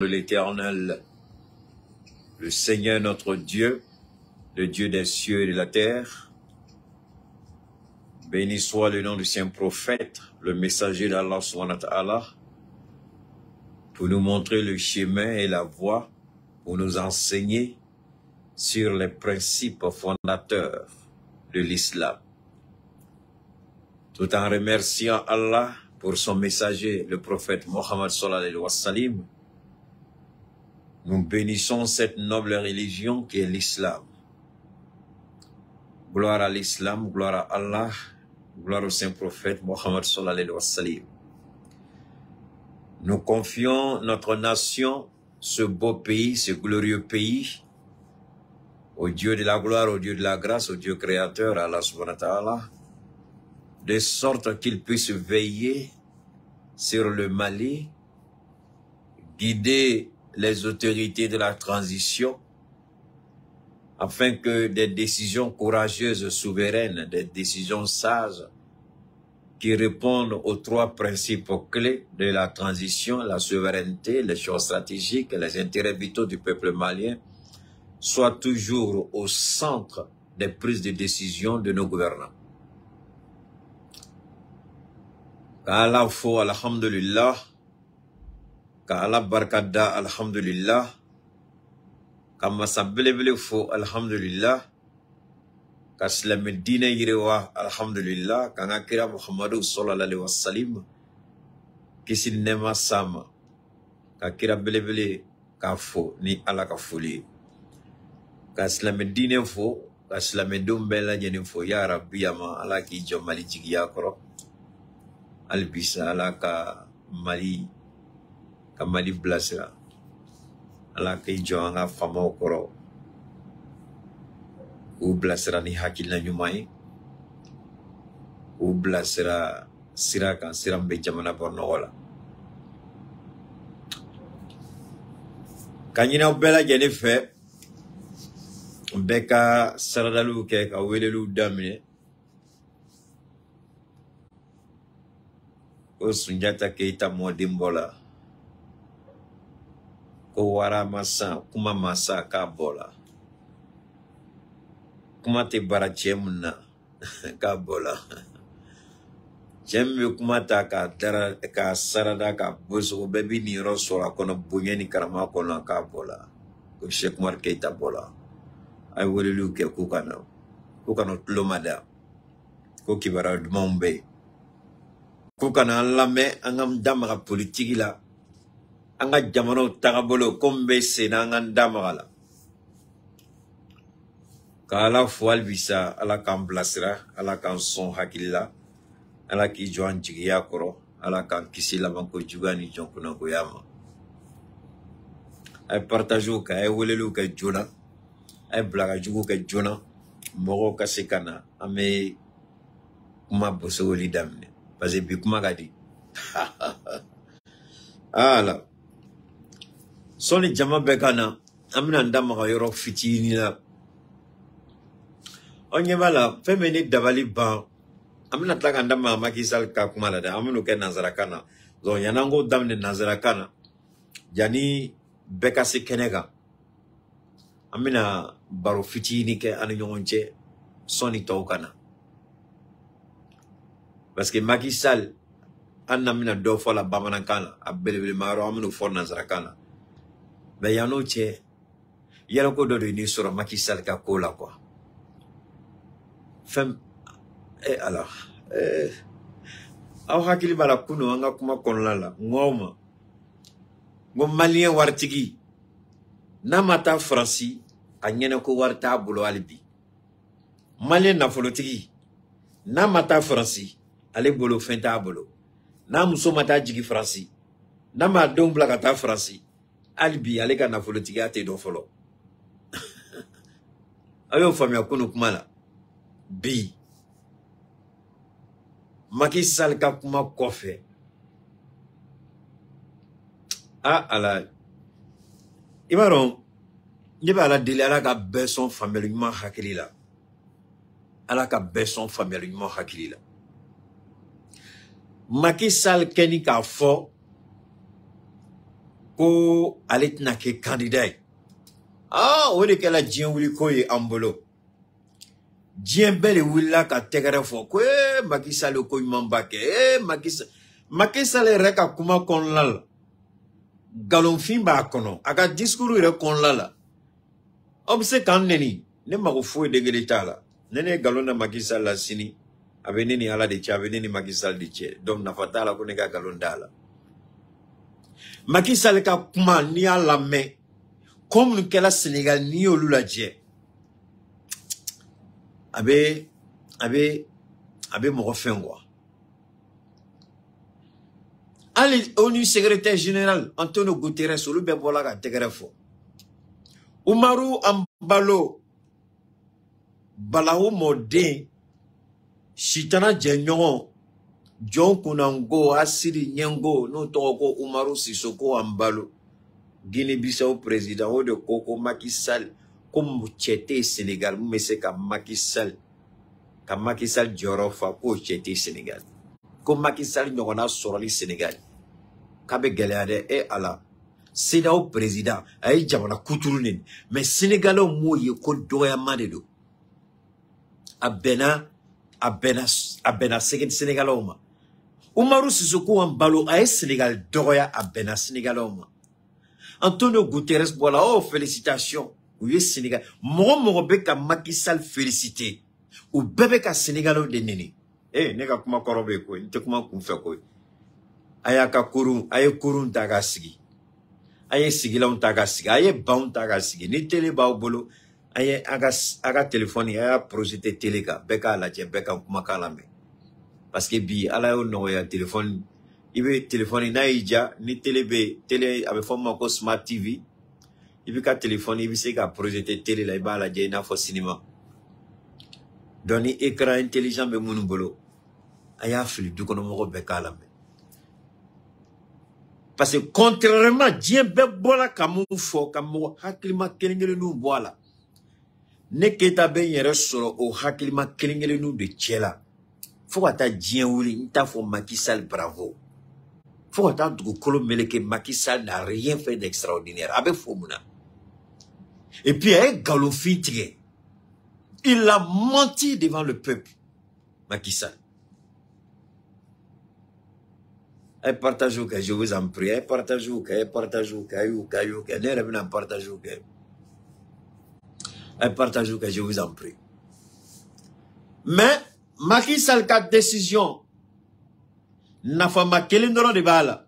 de l'Éternel, le Seigneur notre Dieu, le Dieu des cieux et de la terre. Béni soit le nom du saint prophète, le messager d'Allah subhanahu wa ta'ala, pour nous montrer le chemin et la voie, pour nous enseigner sur les principes fondateurs de l'islam. Tout en remerciant Allah pour son messager, le prophète Mohammed sallallahu alayhi wa sallam, nous bénissons cette noble religion qui est l'islam. Gloire à l'islam, gloire à Allah, gloire au saint prophète Mohammed sallallahu alayhi wa sallam. Nous confions notre nation, ce beau pays, ce glorieux pays, au Dieu de la gloire, au Dieu de la grâce, au Dieu créateur, Allah subhanahu wa ta'ala, de sorte qu'il puisse veiller sur le Mali, guider les autorités de la transition, afin que des décisions courageuses, souveraines, des décisions sages, qui répondent aux trois principes clés de la transition, la souveraineté, les choix stratégiques, les intérêts vitaux du peuple malien, soient toujours au centre des prises de décision de nos gouvernants. Ka'Allah fo alhamdulillah, Ka'Allah barkada alhamdulillah, Kamasa belebele fo alhamdulillah, Kaslame dina yirewa alhamdulillah, Kanga kira Muhammadu sallallahu alayhi wa sallam, Kisi nema sama, Kakira belebele ka fo ni ala ka foli. Kaslame dina fo, Kaslame dombela jeni fo, Ya Rabbi yama ala ki jomali jigi yakoro, Albisa ala ka Mali blasira, ala ka ijo anga fama okoro, u blasira ni hakilna nyumai, u blasira sirakan sirambe jamana bornogola. Kanyina bela jeni fe, beka saradalu ke ka welelu damine, o Sunjata Keita modimbola, ko wara masa, kuma masa ka bola, kuma te bara chemna ka bola, chembe kuma ta ka dara ka sarada ka boso bebi ni rosora kono bunyeni karama kono ka bola, ko Sheikh Umar Keita bola, ay welelu ke kukano tlomada, ko kibara dumombe. Kukana lame angam damara politique la anga jamano tagabolo kombe sena angan damara kala fual visa ala kan blasira ala kan son hakilla ala ki joan jigiya koro ala kan kisi la banko jugani jonkuna goyama ay partage ka ay welelu ka jona ay blaga jugu ka jona mogo kasekana ame kuma bosoli damne parce que Bikuma gadi. Ala. Soni jama bekana. Amina ndama yoro fitini la. Onye bala. Femeni dabali ban. Amina tlaka ndama makisal kakumala da. Amino ke nazarakana. Zon yanango damne nazarakana. Jani beka se kenega. Amina baro fitini ke anu nyonche. Soni taukana. Parce que Macky Sall, an amina do fo la bamanankana, a belebele maro amino fo nazarakana. Mais yano che, yano ko do ni sura Macky Sall ka kola quoi. Fem, alors, aw hakili bala kuno anga kuma konlala, ngoma. Ngom malien wartigi, namata Franci, a nyene ko warta bulo alibi. Malien na folotigi, namata Franci, ale bolo fenta bolo na muso mata jigi Franci na ma don blakata Franci albi ale ka na folotigi ate do folo ayo famia kuno kumala bi Macky Sall ka kuma kofe ala ibaron niba ala deli ala ka beson familièrement hakili la ala ka beson familièrement hakili la Macky Sall keni ka fo ko ale tɛna kɛ candidat ye o de kɛla diɲɛ wuli ko ye an bolo diɲɛ bɛɛ de wulila ka tɛgɛrɛ fɔ ko Macky Sall ye ko ɲumanba kɛ Macky Sall yɛrɛ ka kuma kɔnɔna la galonfin b'a kɔnɔ a ka discours yɛrɛ kɔnɔna la aw bɛ se k'an nɛni ne mago foyi degeli t'a la ne ye galon da Macky Sall la sini a bɛ ne ni Ala de cɛ a bɛ ne ni Macky Sall de cɛ donc nafa t'a la ko ne ka galon da la Macky Sall ka kuma n'i y'a lamɛn ko minnu kɛla Sénégal n'i y'olu lajɛ a bɛ mɔgɔ fɛn quoi hali ONU secrétaire général Antonio Guterres olu bɛɛ bɔra ka tɛgɛrɛ fɔ Umaru Ambalo Balawu mɔden sitana jɛɲɔgɔn John Kunango Asiri Nyengo n'o tɔgɔ ko Umaru Sisoko Ambalo Guinée-Bissau président o de ko Macky Sall ko cɛ tɛ Sénégal mun bɛ se ka Macky Sall jɔyɔrɔ fa k'o cɛ tɛ Sénégal ko Macky Sall ɲɔgɔnna sɔrɔli Sénégal k'a bɛ gɛlɛya dɛ Ala CEDEAO président a ye jamana kuturu nin mais Sénégalais m'o ye ko dɔgɔyama de don a bɛnna Sénégalais ma Umaru Sisoko Ambalo a ye Sénégal dɔgɔya a bɛnna Sénégalais ma Antonio Guterres bɔla félicitations u ye Sénégal mɔgɔ bɛ ka Macky Sall féliciter u bɛɛ bɛ ka Sénégalais de nɛni ne ka kuma kɔrɔ bɛ koyi n tɛ kuma kunfɛ koyi a ye kurun ta k'a sigi a ye sigilanw ta k'a sigi a ye banw ta k'a sigi ni télé b'aw bolo a ye a ka téléphone a y'a projeté télé kan bɛɛ k'a lajɛ bɛɛ ka kumakan lamɛn parce que bi Ala y'o nɔgɔya téléphone i bɛ téléphone n'a y'i ja ni télé a bɛ fɔ min ma ko smart TV i bɛ ka téléphone i bɛ se ka projeté télé la i b'a lajɛ i n'a fɔ cinéma donc ni écran intelligent bɛ minnu bolo a y'a fili dukɔnɔmɔgɔw bɛɛ k'a lamɛn parce que contrairement diɲɛ bɛɛ bɔra ka mun fɔ ka mɔgɔ hakilima kelen-kelenninw bɔ a la ne Keita bɛ n yɛrɛ sɔrɔ o hakilima kelen-kelenninw de cɛ la fo ka taa diɲɛ wuli n t'a fɔ Macky Sall bravo fo ka taa dugukolo meleke Macky Sall n'a rien fait d'extraordinaire a bɛ fɔ mun na et puis a ye galonfin tigɛ il a menti devant le peuple Macky Sall partagez, je vous en prie. Partagez, ne partagez, je vous en prie. Mais, Macky Sall ka décision, nafama kelen dɔrɔn de b'a la.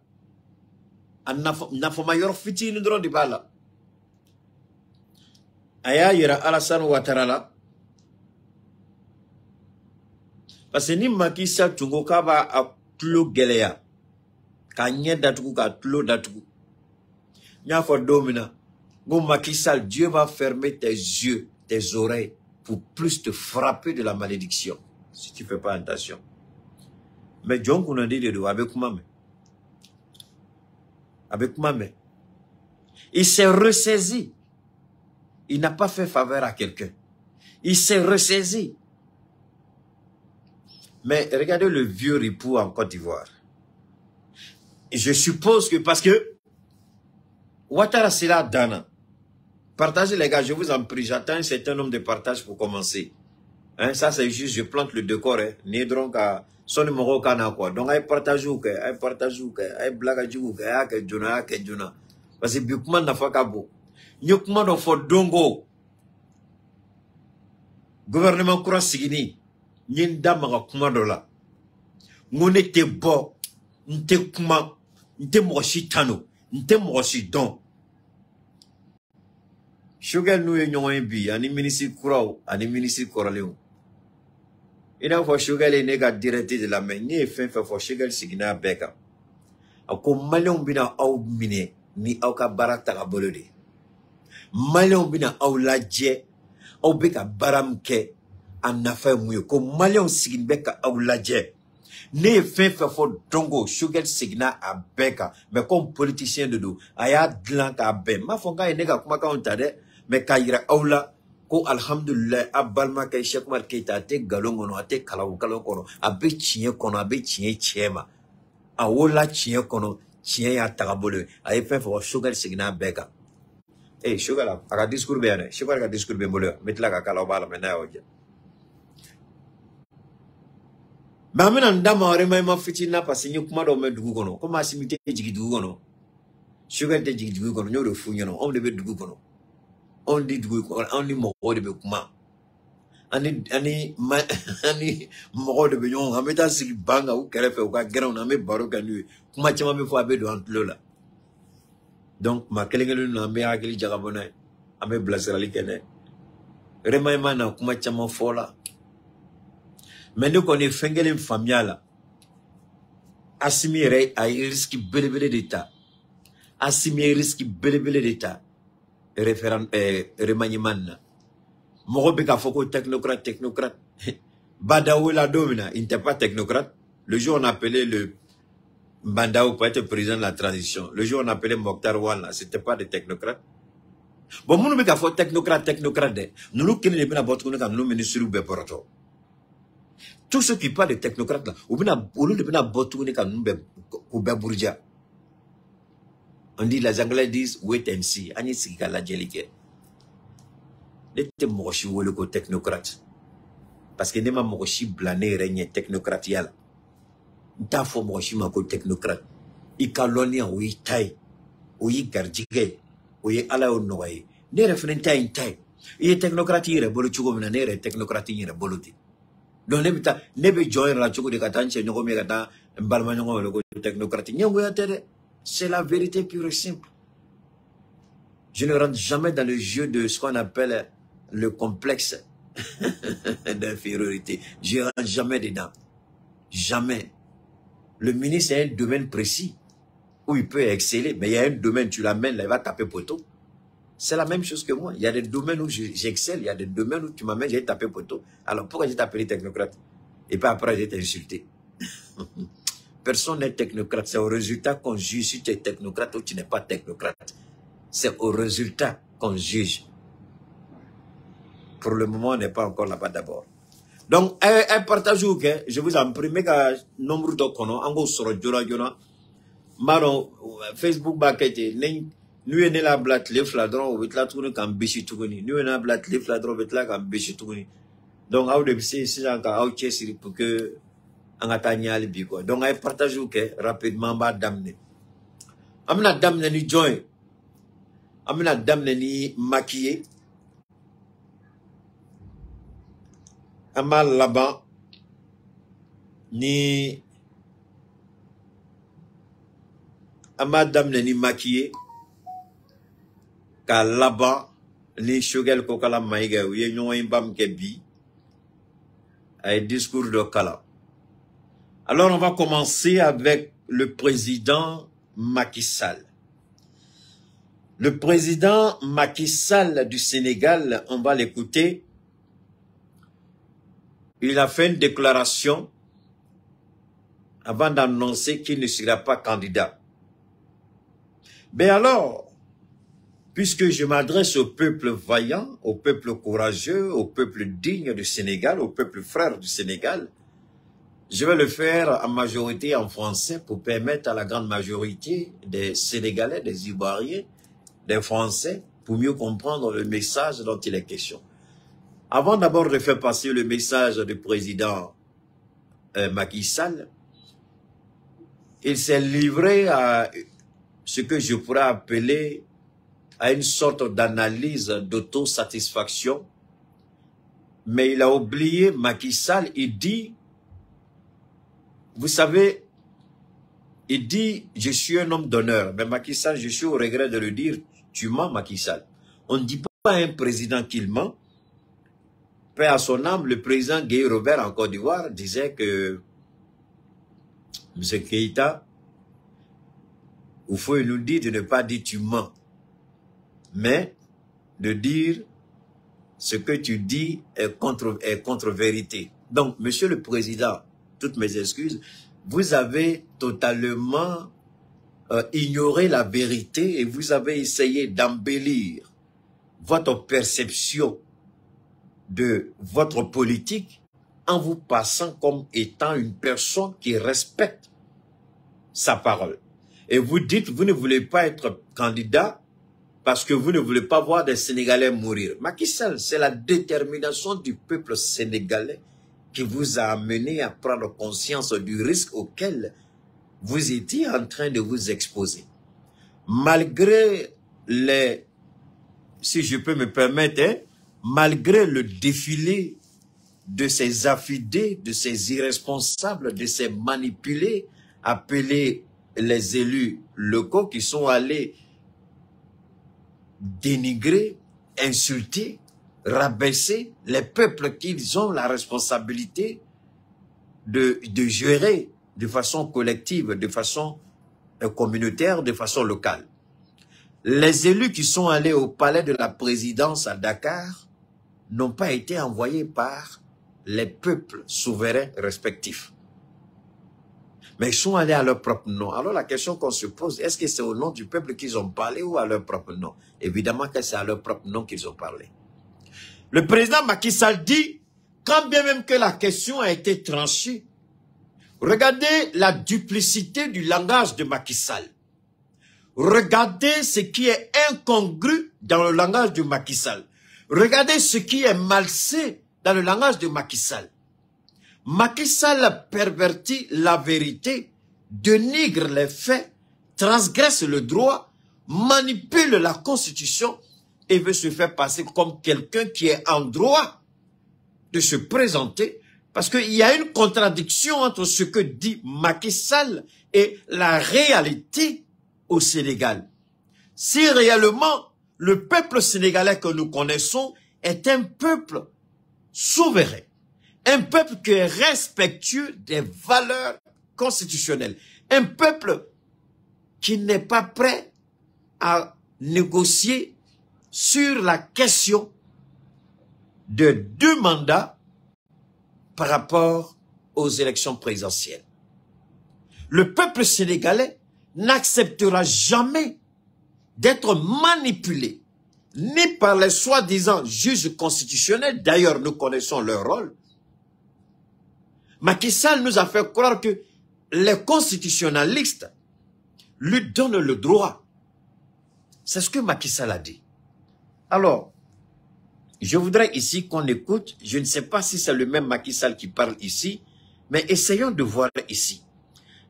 Nafama yɔrɔ fitinin dɔrɔn de b'a la. A y'a yira Alassane Ouattara la. Parce que ni Macky Sall tun ko k'a b'a tulo gɛlɛya. Ka ɲɛ datugu ka tulo datugu n y'a fɔ don min na n ko Macky Sall Dieu va fermer tes yeux tes oreilles pour plus te frapper de la malédiction si tu fais pas attention mais John Kunandi de do a bɛ kuma mɛn il s'est ressaisi il n'a pas fait faveur à quelqu'un il s'est ressaisi mais regardez le vieux ripoux en Côte d'Ivoire. Et je suppose que parce que Ouattara c'est là Dana. Partagez les gars, je vous en prie, j'attends un certain nombre de partages pour commencer. Hein, ça c'est juste, je plante le décor. Né donc à son numéro kana quoi. Donc ay partage ou ay blaga ou ay jona. Parce que bikuma na fa kabo. Nyokuma do fo dongo. Gouvernement kura sigini. Nyinda maka kuma do la. Ngone te bo, nte kuma nte mɔgɔ tano nte mɔgɔ dɔn Choguel n'u ye ɲɔgɔn ye bi ani ministre kuraw ani ministre kɔrɔlenw i n'a fɔ Choguel ye ne ka direct de la mais ne ye fɛn fɛn fɔ Choguel siginna bɛɛ kan a ko maliyɛnw bɛna aw minɛ ni aw ka baara tagabolo de maliyɛnw bɛna aw lajɛ aw bɛ ka baara min kɛ a nafa ye mun ye ko maliyɛnw sigin bɛ ka aw lajɛ ne ye fɛn fɛn fɔ dongo Choguel seginna a bɛɛ kan mais comme politicien de do a y'a dilan k'a bɛn m'a fɔ k'a ye ne ka kumakanw ta dɛ mais k'a yira aw la ko alhamdulillah a balimakɛ Cheikh Oumar Keita a tɛ galon kɔnɔ a tɛ kalaw kɔnɔ a bɛ tiɲɛ kɔnɔ a bɛ tiɲɛ cɛ ma a wolola tiɲɛ kɔnɔ Tiens ya tagabolo. Aye fait for sugar signa beka. Eh sugar la aga discours bien. Sugar aga discours bien bolo. Metla ka kala bala mena oje. Ba mena ndama ore mai ma fitina pasinyo kuma do me dugu kono. Kuma simite jigi dugu kono. Sugar te jigi dugu kono nyoro funyo no. On debe dugu kono. On di dugu kono. On di mo debe kuma. Ani mo debe nyon ameta sigi banga u kerefe u ka ground ame baro kanu. Kuma chama me fo abe do antlola. Donc ma kelengelu na me akili jagabona ame blasrali kene. Remay mana kuma chama fola. Mais nous connaissons fengele familiala. Assimire a risque belebele d'état. Assimire risque belebele d'état. Référent remaniement. Morobeka foko technocrate. Badaou la domina, il n'était pas technocrate. Le jour on appelait le Bandaou pour être président de la transition. Le jour on appelait Mokhtar Wala, c'était pas des technocrates. Bon, nous ne faut technocrate. Nous nous qui ne pas notre quand nous menons sur le beporoto. Tous ceux qui parlent de technocrates là, ou bien botourner quand nous ou bourgeois. On dit les Anglais disent wait and see. Ani sika la jelike. N'était mochi ou le technocrate. Parce que n'est pas mochi blané règne technocrate yala. N'ta fo mochi ma ko technocrate. I kalonia ou i tai ou i gardike ou i ala o noye. Ne referenta in tai. I technocrate yere bolo chugo mena ne technocrate yere boloti. Donc, ne be joindre la choco de Katanche, ne remet Katan, Balmanon, le technocratique. C'est la vérité pure et simple. Je ne rentre jamais dans le jeu de ce qu'on appelle le complexe d'infériorité. Je ne rentre jamais dedans. Jamais. Le ministre a un domaine précis où il peut exceller, mais il y a un domaine, tu l'amènes, là, il va taper poteau. C'est la même chose que moi. Il y a des domaines où j'excelle, il y a des domaines où tu m'amènes, j'ai tapé poteau. Alors pourquoi j'ai appelé technocrate? Et pas après j'ai été insulté. Personne n'est technocrate. C'est au résultat qu'on juge si tu es technocrate ou tu n'es pas technocrate. C'est au résultat qu'on juge. Pour le moment, on n'est pas encore là-bas d'abord. Donc, un partage où je vous en prie, mais que nombre de kono, en gros, sur le jona, Maron, Facebook, bakete, nous sommes là, blat, les fladrons, ou la tourne comme bichi tourni. Nous sommes là, blat, les fladrons, ou la comme bichi tourni. Donc, à de c'est encore à Chessiri pour que, en atteignant les bico. Donc, à partage où rapidement, bah, damné. Amina damné ni joint. Amina damné ni maquillé. Amal là-bas, ni. Amal damné ni maquillé. Ka là-bas, les chogel kokala maïga, ou yon imbam kebi, un discours de Kala. Alors, on va commencer avec le président Macky Sall. Le président Macky Sall du Sénégal, on va l'écouter. Il a fait une déclaration avant d'annoncer qu'il ne sera pas candidat. Mais alors, puisque je m'adresse au peuple vaillant, au peuple courageux, au peuple digne du Sénégal, au peuple frère du Sénégal, je vais le faire en majorité en français pour permettre à la grande majorité des Sénégalais, des Ivoiriens, des Français, pour mieux comprendre le message dont il est question. Avant d'abord de faire passer le message du président Macky Sall, il s'est livré à ce que je pourrais appeler à une sorte d'analyse d'autosatisfaction, mais il a oublié Macky Sall. Il dit, vous savez, il dit, je suis un homme d'honneur, mais Macky Sall, je suis au regret de le dire, tu mens Macky Sall. On ne dit pas à un président qu'il ment. Paix à son âme, le président Guy Robert en Côte d'Ivoire disait que M. Keïta, il faut nous dire de ne pas dire tu mens, mais de dire ce que tu dis est contre vérité. Donc, Monsieur le Président, toutes mes excuses, vous avez totalement ignoré la vérité et vous avez essayé d'embellir votre perception de votre politique en vous passant comme étant une personne qui respecte sa parole. Et vous dites, vous ne voulez pas être candidat parce que vous ne voulez pas voir des Sénégalais mourir. Macky Sall, c'est la détermination du peuple sénégalais qui vous a amené à prendre conscience du risque auquel vous étiez en train de vous exposer. Malgré les, si je peux me permettre, hein, malgré le défilé de ces affidés, de ces irresponsables, de ces manipulés, appelés les élus locaux qui sont allés dénigrer, insulter, rabaisser les peuples qu'ils ont la responsabilité de gérer de façon collective, de façon communautaire, de façon locale. Les élus qui sont allés au palais de la présidence à Dakar n'ont pas été envoyés par les peuples souverains respectifs. Mais ils sont allés à leur propre nom. Alors la question qu'on se pose, est-ce que c'est au nom du peuple qu'ils ont parlé ou à leur propre nom? Évidemment que c'est à leur propre nom qu'ils ont parlé. Le président Macky Sall dit, quand bien même que la question a été tranchée, regardez la duplicité du langage de Macky Sall. Regardez ce qui est incongru dans le langage de Macky Sall. Regardez ce qui est malsain dans le langage de Macky Sall. Macky Sall pervertit la vérité, dénigre les faits, transgresse le droit, manipule la Constitution et veut se faire passer comme quelqu'un qui est en droit de se présenter, parce qu'il y a une contradiction entre ce que dit Macky Sall et la réalité au Sénégal. Si réellement le peuple sénégalais que nous connaissons est un peuple souverain, un peuple qui est respectueux des valeurs constitutionnelles, un peuple qui n'est pas prêt à négocier sur la question de 2 mandats par rapport aux élections présidentielles. Le peuple sénégalais n'acceptera jamais d'être manipulé, ni par les soi-disant juges constitutionnels, d'ailleurs nous connaissons leur rôle. Macky Sall nous a fait croire que les constitutionnalistes lui donnent le droit. C'est ce que Macky Sall a dit. Alors, je voudrais ici qu'on écoute, je ne sais pas si c'est le même Macky Sall qui parle ici, mais essayons de voir ici.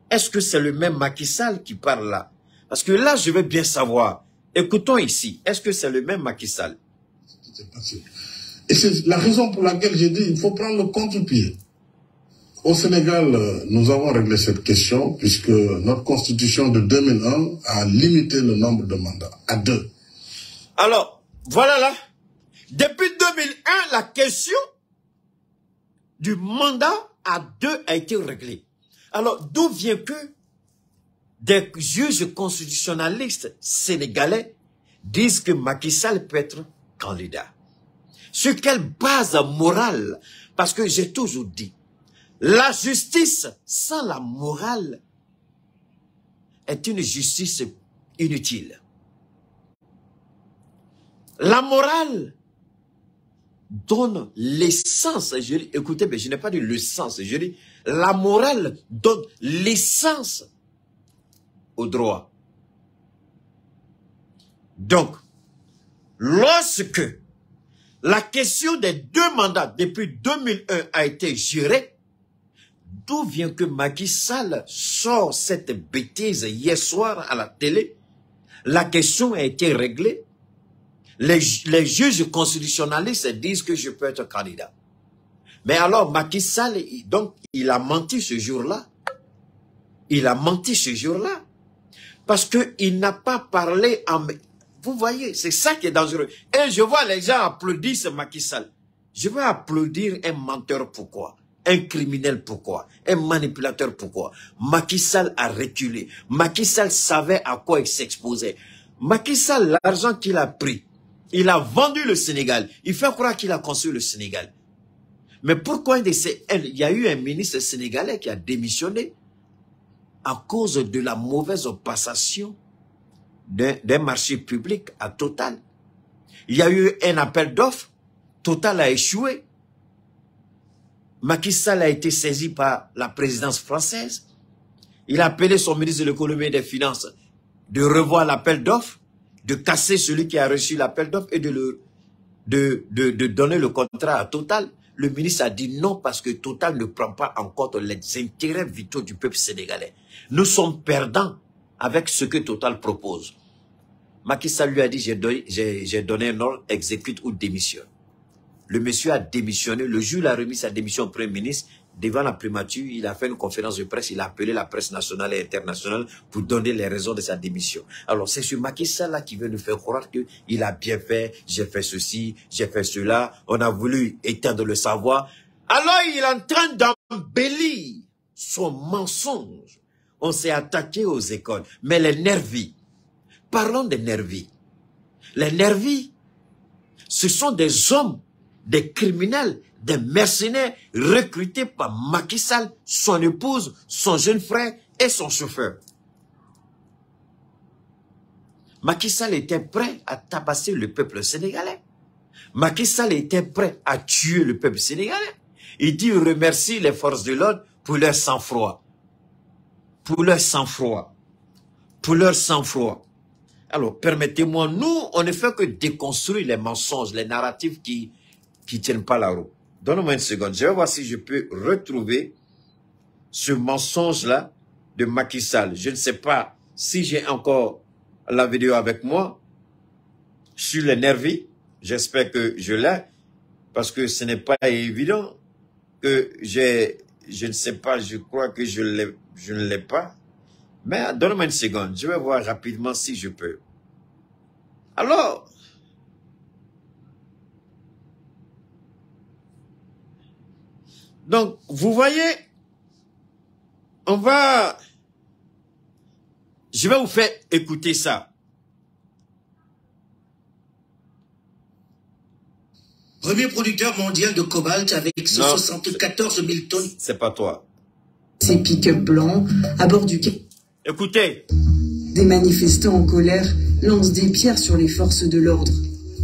Est-ce que c'est le même Macky Sall qui parle là? Parce que là, je veux bien savoir. Écoutons ici. Est-ce que c'est le même Macky Sall? Et c'est la raison pour laquelle j'ai dit qu'il faut prendre le contre-pied. Au Sénégal, nous avons réglé cette question puisque notre constitution de 2001 a limité le nombre de mandats à 2. Alors, voilà là. Depuis 2001, la question du mandat à 2 a été réglée. Alors, d'où vient que des juges constitutionnalistes sénégalais disent que Macky Sall peut être candidat? Sur quelle base morale? Parce que j'ai toujours dit, la justice sans la morale est une justice inutile. La morale donne l'essence. Écoutez, mais je n'ai pas dit le sens. Je dis, la morale donne l'essence au droit. Donc, lorsque la question des 2 mandats depuis 2001 a été gérée, d'où vient que Macky Sall sort cette bêtise hier soir à la télé? La question a été réglée. Les juges constitutionnalistes disent que je peux être candidat. Mais alors Macky Sall, donc, il a menti ce jour-là. Il a menti ce jour-là. Parce qu'il n'a pas parlé en... Vous voyez, c'est ça qui est dangereux. Et je vois les gens applaudir ce Macky Sall. Je veux applaudir un menteur, pourquoi? Un criminel, pourquoi? Un manipulateur, pourquoi? Macky Sall a reculé. Macky Sall savait à quoi il s'exposait. Macky Sall, l'argent qu'il a pris, il a vendu le Sénégal. Il fait croire qu'il a construit le Sénégal. Mais pourquoi il y a eu un ministre sénégalais qui a démissionné à cause de la mauvaise passation d'un marché public à Total? Il y a eu un appel d'offres. Total a échoué. Macky Sall a été saisi par la présidence française. Il a appelé son ministre de l'économie et des finances de revoir l'appel d'offres, de casser celui qui a reçu l'appel d'offres et de donner le contrat à Total. Le ministre a dit non parce que Total ne prend pas en compte les intérêts vitaux du peuple sénégalais. Nous sommes perdants avec ce que Total propose. Macky Sall lui a dit, j'ai donné un ordre, exécute ou démissionne. Le monsieur a démissionné. Le jour où il a remis sa démission au Premier ministre, devant la primature, il a fait une conférence de presse, il a appelé la presse nationale et internationale pour donner les raisons de sa démission. Alors, c'est ce Macky Sall-là qui veut nous faire croire qu'il a bien fait, j'ai fait ceci, j'ai fait cela, on a voulu éteindre le savoir. Alors, il est en train d'embellir son mensonge. On s'est attaqué aux écoles. Mais les nervis, parlons des nervis. Les nervis, ce sont des hommes, des criminels, des mercenaires recrutés par Macky Sall, son épouse, son jeune frère et son chauffeur. Macky Sall était prêt à tabasser le peuple sénégalais. Macky Sall était prêt à tuer le peuple sénégalais. Il dit remercie les forces de l'ordre pour leur sang-froid. Pour leur sang-froid. Pour leur sang-froid. Alors, permettez-moi, nous, on ne fait que déconstruire les mensonges, les narratifs qui tiennent pas la route. Donne-moi une seconde. Je vais voir si je peux retrouver ce mensonge-là de Macky Sall. Je ne sais pas si j'ai encore la vidéo avec moi sur les nervis. J'espère que je l'ai parce que ce n'est pas évident que je ne sais pas, je crois que je ne l'ai pas. Mais donne-moi une seconde. Je vais voir rapidement si je peux. Alors, donc, vous voyez, je vais vous faire écouter ça. Premier producteur mondial de cobalt avec 174 000 tonnes. C'est pas toi. Ces pick-up blancs à bord du quai. Écoutez. Des manifestants en colère lancent des pierres sur les forces de l'ordre,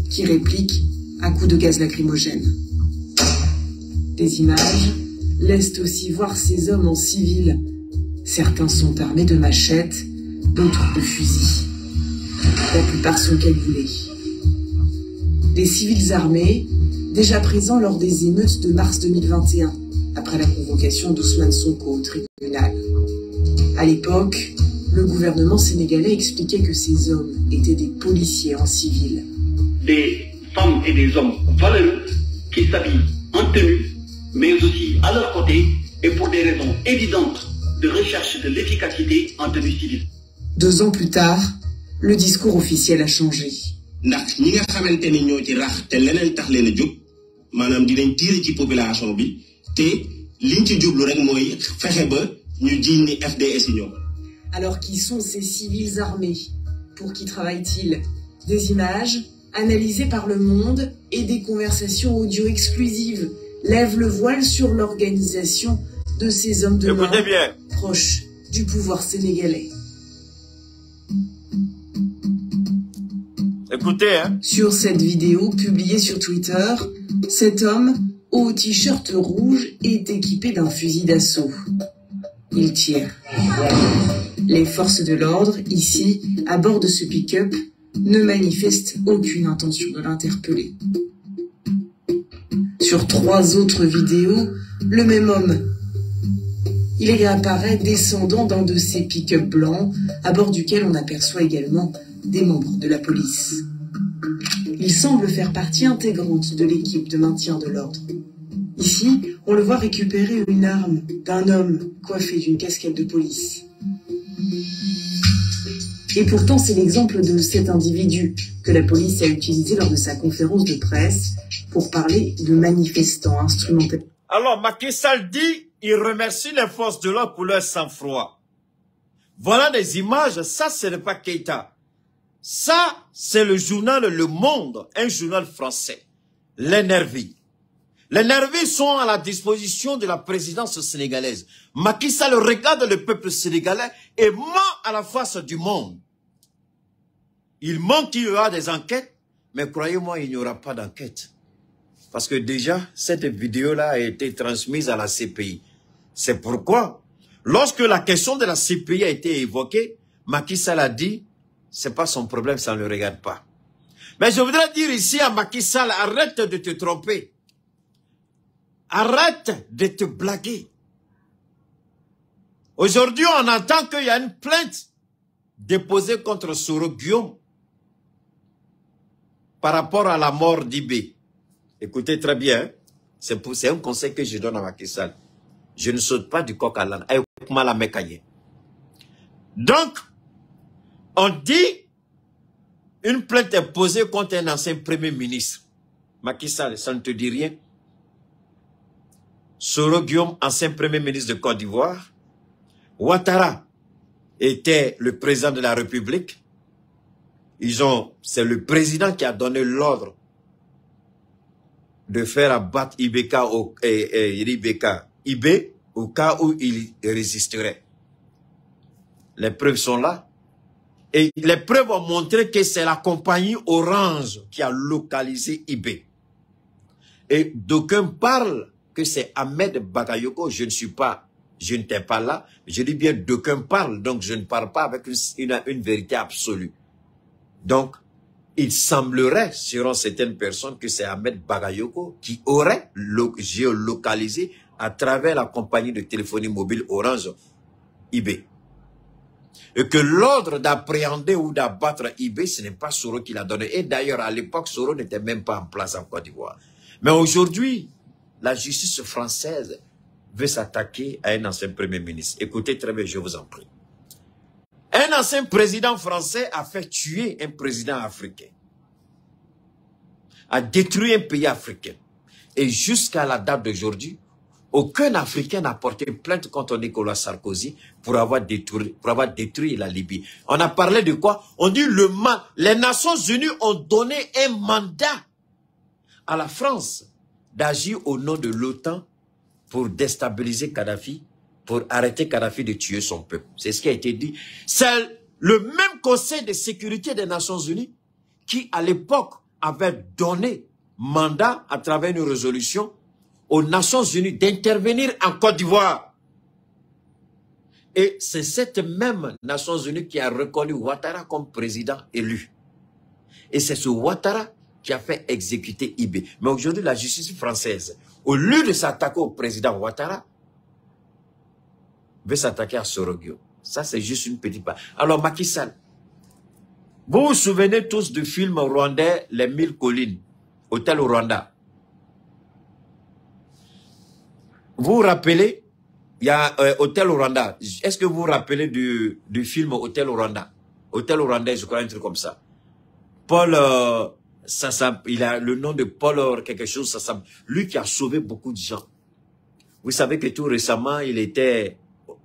qui répliquent à coups de gaz lacrymogène. Des images laissent aussi voir ces hommes en civil. Certains sont armés de machettes, d'autres de fusils. La plupart sont cagoulés. Des civils armés, déjà présents lors des émeutes de mars 2021, après la convocation d'Ousmane Sonko au tribunal. À l'époque, le gouvernement sénégalais expliquait que ces hommes étaient des policiers en civil. Des femmes et des hommes valeureux qui s'habillent en tenue, mais aussi à leur côté et pour des raisons évidentes de recherche de l'efficacité en tenue civile. 2 ans plus tard, le discours officiel a changé. Ndax ñi nga xamanteni ñoo ci rax te leneen tax leen a jóg maanaam dinañ tiire ci population bi te liñ ci jublu rek mooy fexe ba ñu jiñ ni FDS ñoom. Alors qui sont ces civils armés? Pour qui travaillent-ils? Des images analysées par Le Monde et des conversations audio exclusives lèvent le voile sur l'organisation de ces hommes de main proches du pouvoir sénégalais. Écoutez, hein. Sur cette vidéo publiée sur Twitter, cet homme, au t-shirt rouge, est équipé d'un fusil d'assaut. Il tire. Les forces de l'ordre, ici, à bord de ce pick-up, ne manifestent aucune intention de l'interpeller. Sur 3 autres vidéos, le même homme. Il réapparaît descendant d'un de ces pick-up blancs, à bord duquel on aperçoit également des membres de la police. Il semble faire partie intégrante de l'équipe de maintien de l'ordre. Ici, on le voit récupérer une arme d'un homme coiffé d'une casquette de police. Et pourtant, c'est l'exemple de cet individu que la police a utilisé lors de sa conférence de presse pour parler de manifestants instrumentalisés. Alors, Macky Sall dit, il remercie les forces de l'ordre pour leur sang-froid. Voilà des images, ça ce n'est pas Keïta. Ça, c'est le journal Le Monde, un journal français. Les nervis. Les nervis sont à la disposition de la présidence sénégalaise. Macky Sall regarde le peuple sénégalais et ment à la face du monde. Il ment qu'il y aura des enquêtes, mais croyez-moi, il n'y aura pas d'enquête. Parce que déjà, cette vidéo-là a été transmise à la CPI. C'est pourquoi Lorsque la question de la CPI a été évoquée, Macky Sall a dit, c'est pas son problème, ça ne le regarde pas. Mais je voudrais dire ici à Macky Sall, arrête de te tromper. Arrête de te blaguer. Aujourd'hui, on entend qu'il y a une plainte déposée contre Soro Guillaume par rapport à la mort d'Ibé. Écoutez très bien, c'est un conseil que je donne à Macky Sall. Je ne saute pas du coq à l'âne. Donc, on dit, une plainte est posée contre un ancien premier ministre. Macky Sall, ça ne te dit rien? Soro Guillaume, ancien premier ministre de Côte d'Ivoire. Ouattara était le président de la République. C'est le président qui a donné l'ordre de faire abattre Ibé au cas où il résisterait. Les preuves sont là. Et les preuves ont montré que c'est la compagnie Orange qui a localisé Ibé. Et d'aucuns parlent que c'est Ahmed Bakayoko. Je n'étais pas là. Je dis bien d'aucuns parlent, donc je ne parle pas avec une vérité absolue. Donc, il semblerait, selon certaines personnes, que c'est Ahmed Bakayoko qui aurait géolocalisé à travers la compagnie de téléphonie mobile Orange Ibé. Et que l'ordre d'appréhender ou d'abattre Ibé, ce n'est pas Soro qui l'a donné. Et d'ailleurs, à l'époque, Soro n'était même pas en place en Côte d'Ivoire. Mais aujourd'hui, la justice française veut s'attaquer à un ancien premier ministre. Écoutez très bien, je vous en prie. Un ancien président français a fait tuer un président africain. A détruit un pays africain. Et jusqu'à la date d'aujourd'hui, aucun Africain n'a porté plainte contre Nicolas Sarkozy pour avoir détruit la Libye. On a parlé de quoi? On dit les Nations Unies ont donné un mandat à la France d'agir au nom de l'OTAN pour déstabiliser Kadhafi, pour arrêter Kadhafi de tuer son peuple. C'est ce qui a été dit. C'est le même Conseil de sécurité des Nations Unies qui, à l'époque, avait donné mandat à travers une résolution aux Nations Unies d'intervenir en Côte d'Ivoire. Et c'est cette même Nations Unies qui a reconnu Ouattara comme président élu. Et c'est ce Ouattara qui a fait exécuter Ibé. Mais aujourd'hui, la justice française, au lieu de s'attaquer au président Ouattara, veut s'attaquer à Soro Guillaume. Ça, c'est juste une petite part. Alors, Macky Sall, vous vous souvenez tous du film rwandais Les 1000 collines, Hôtel Rwanda. Vous vous rappelez, il y a Hôtel Rwanda. Est-ce que vous vous rappelez du film Hôtel Rwanda? Hôtel Rwanda, je crois, un truc comme ça. Paul, il a le nom de Paul quelque chose, lui qui a sauvé beaucoup de gens. Vous savez que tout récemment, il était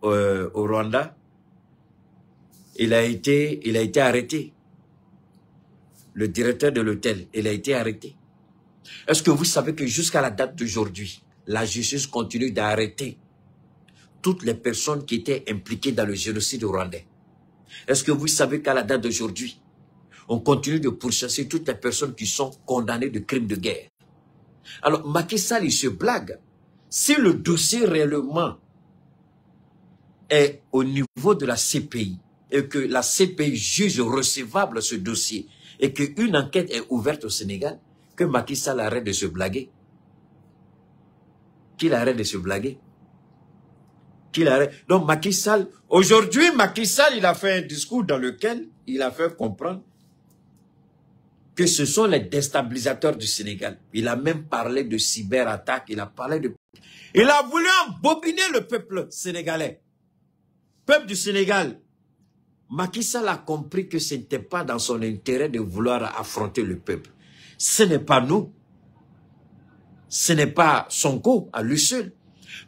au Rwanda. Il a été arrêté. Le directeur de l'hôtel, il a été arrêté. Est-ce que vous savez que jusqu'à la date d'aujourd'hui, la justice continue d'arrêter toutes les personnes qui étaient impliquées dans le génocide rwandais? Est-ce que vous savez qu'à la date d'aujourd'hui, on continue de pourchasser toutes les personnes qui sont condamnées de crimes de guerre? Alors, Macky Sall, il se blague. Si le dossier réellement est au niveau de la CPI et que la CPI juge recevable ce dossier et qu'une enquête est ouverte au Sénégal, que Macky Sall arrête de se blaguer. Qu'il arrête de se blaguer. Qu'il arrête. Donc Macky Sall, aujourd'hui Macky Sall, il a fait un discours dans lequel il a fait comprendre que ce sont les déstabilisateurs du Sénégal. Il a même parlé de cyberattaque, il a voulu embobiner le peuple sénégalais. Peuple du Sénégal. Macky Sall a compris que ce n'était pas dans son intérêt de vouloir affronter le peuple. Ce n'est pas nous. Ce n'est pas Sonko à lui seul.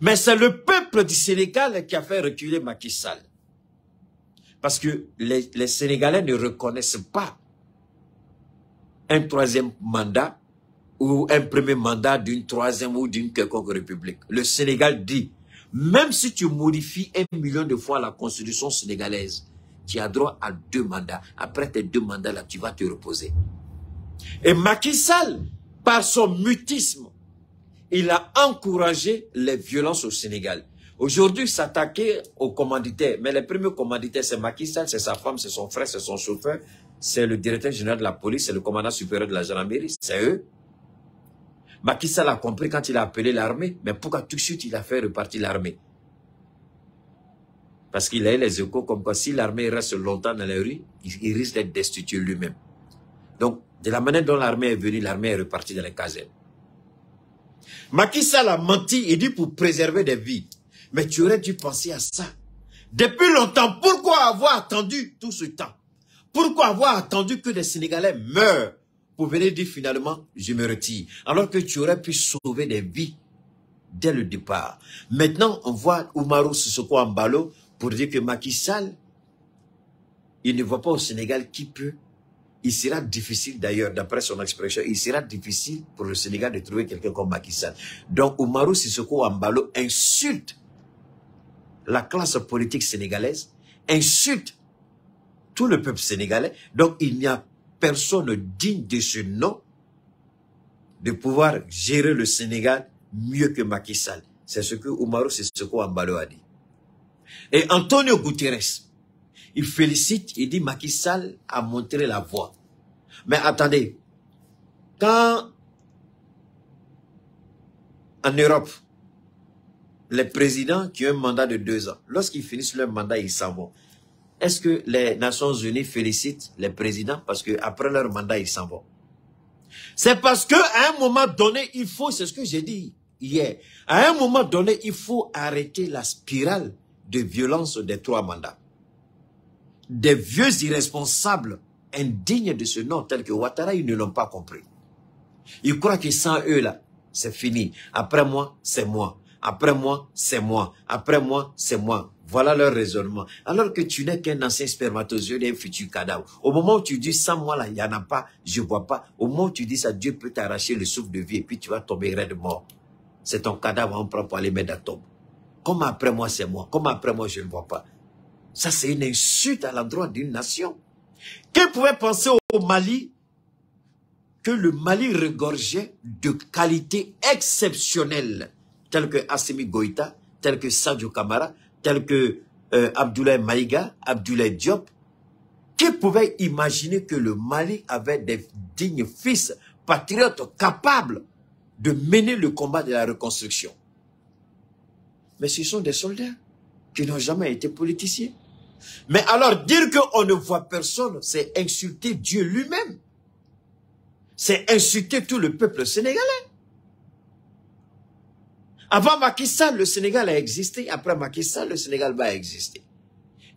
Mais c'est le peuple du Sénégal qui a fait reculer Macky Sall. Parce que les Sénégalais ne reconnaissent pas un troisième mandat ou un premier mandat d'une troisième ou d'une quelconque république. Le Sénégal dit, même si tu modifies 1 million de fois la constitution sénégalaise, tu as droit à 2 mandats. Après tes 2 mandats-là, tu vas te reposer. Et Macky Sall, par son mutisme, il a encouragé les violences au Sénégal. Aujourd'hui, s'attaquer aux commanditaires. Mais les premiers commanditaires, c'est Macky Sall, c'est sa femme, c'est son frère, c'est son chauffeur, c'est le directeur général de la police, c'est le commandant supérieur de la gendarmerie, c'est eux. Macky Sall a compris quand il a appelé l'armée, mais pourquoi tout de suite il a fait repartir l'armée? Parce qu'il a eu les échos comme quoi si l'armée reste longtemps dans les rues, il risque d'être destitué lui-même. Donc, de la manière dont l'armée est venue, l'armée est repartie dans les casernes. Macky Sall a menti, il dit pour préserver des vies. Mais tu aurais dû penser à ça. Depuis longtemps, pourquoi avoir attendu tout ce temps? Pourquoi avoir attendu que des Sénégalais meurent pour venir dire finalement, je me retire? Alors que tu aurais pu sauver des vies dès le départ. Maintenant, on voit Oumarou Sissoko Embalo pour dire que Macky Sall, il ne voit pas au Sénégal qui peut. Il sera difficile d'ailleurs, d'après son expression, il sera difficile pour le Sénégal de trouver quelqu'un comme Macky Sall. Donc Oumarou Sissoko Embalo insulte la classe politique sénégalaise, insulte tout le peuple sénégalais. Donc il n'y a personne digne de ce nom de pouvoir gérer le Sénégal mieux que Macky Sall. C'est ce que Oumarou Sissoko Embalo a dit. Et Antonio Guterres, il félicite, il dit Macky Sall a montré la voie. Mais attendez, quand en Europe, les présidents qui ont un mandat de 2 ans, lorsqu'ils finissent leur mandat, ils s'en vont. Est-ce que les Nations Unies félicitent les présidents parce qu'après leur mandat, ils s'en vont? C'est parce qu'à un moment donné, il faut, c'est ce que j'ai dit hier, à un moment donné, il faut arrêter la spirale de violence des 3 mandats. Des vieux irresponsables indignes de ce nom, tels que Ouattara, ils ne l'ont pas compris. Ils croient que sans eux, là, c'est fini. Après moi, c'est moi. Après moi, c'est moi. Après moi, c'est moi. Voilà leur raisonnement. Alors que tu n'es qu'un ancien spermatozoïde et un futur cadavre. Au moment où tu dis, sans moi, là, il n'y en a pas, je ne vois pas. Au moment où tu dis ça, Dieu peut t'arracher le souffle de vie et puis tu vas tomber raide mort. C'est ton cadavre, on prend pour aller mettre à tombe. Comme après moi, c'est moi. Comme après moi, je ne vois pas. Ça, c'est une insulte à l'endroit d'une nation. Qui pouvait penser au Mali que le Mali regorgeait de qualités exceptionnelles, telles que Assimi Goïta, telles que Sadio Kamara, telles que Abdoulaye Maïga, Abdoulaye Diop. Qui pouvait imaginer que le Mali avait des dignes fils patriotes capables de mener le combat de la reconstruction? Mais ce sont des soldats qui n'ont jamais été politiciens. Mais alors, dire qu'on ne voit personne, c'est insulter Dieu lui-même. C'est insulter tout le peuple sénégalais. Avant Macky Sall, le Sénégal a existé. Après Macky Sall, le Sénégal va exister.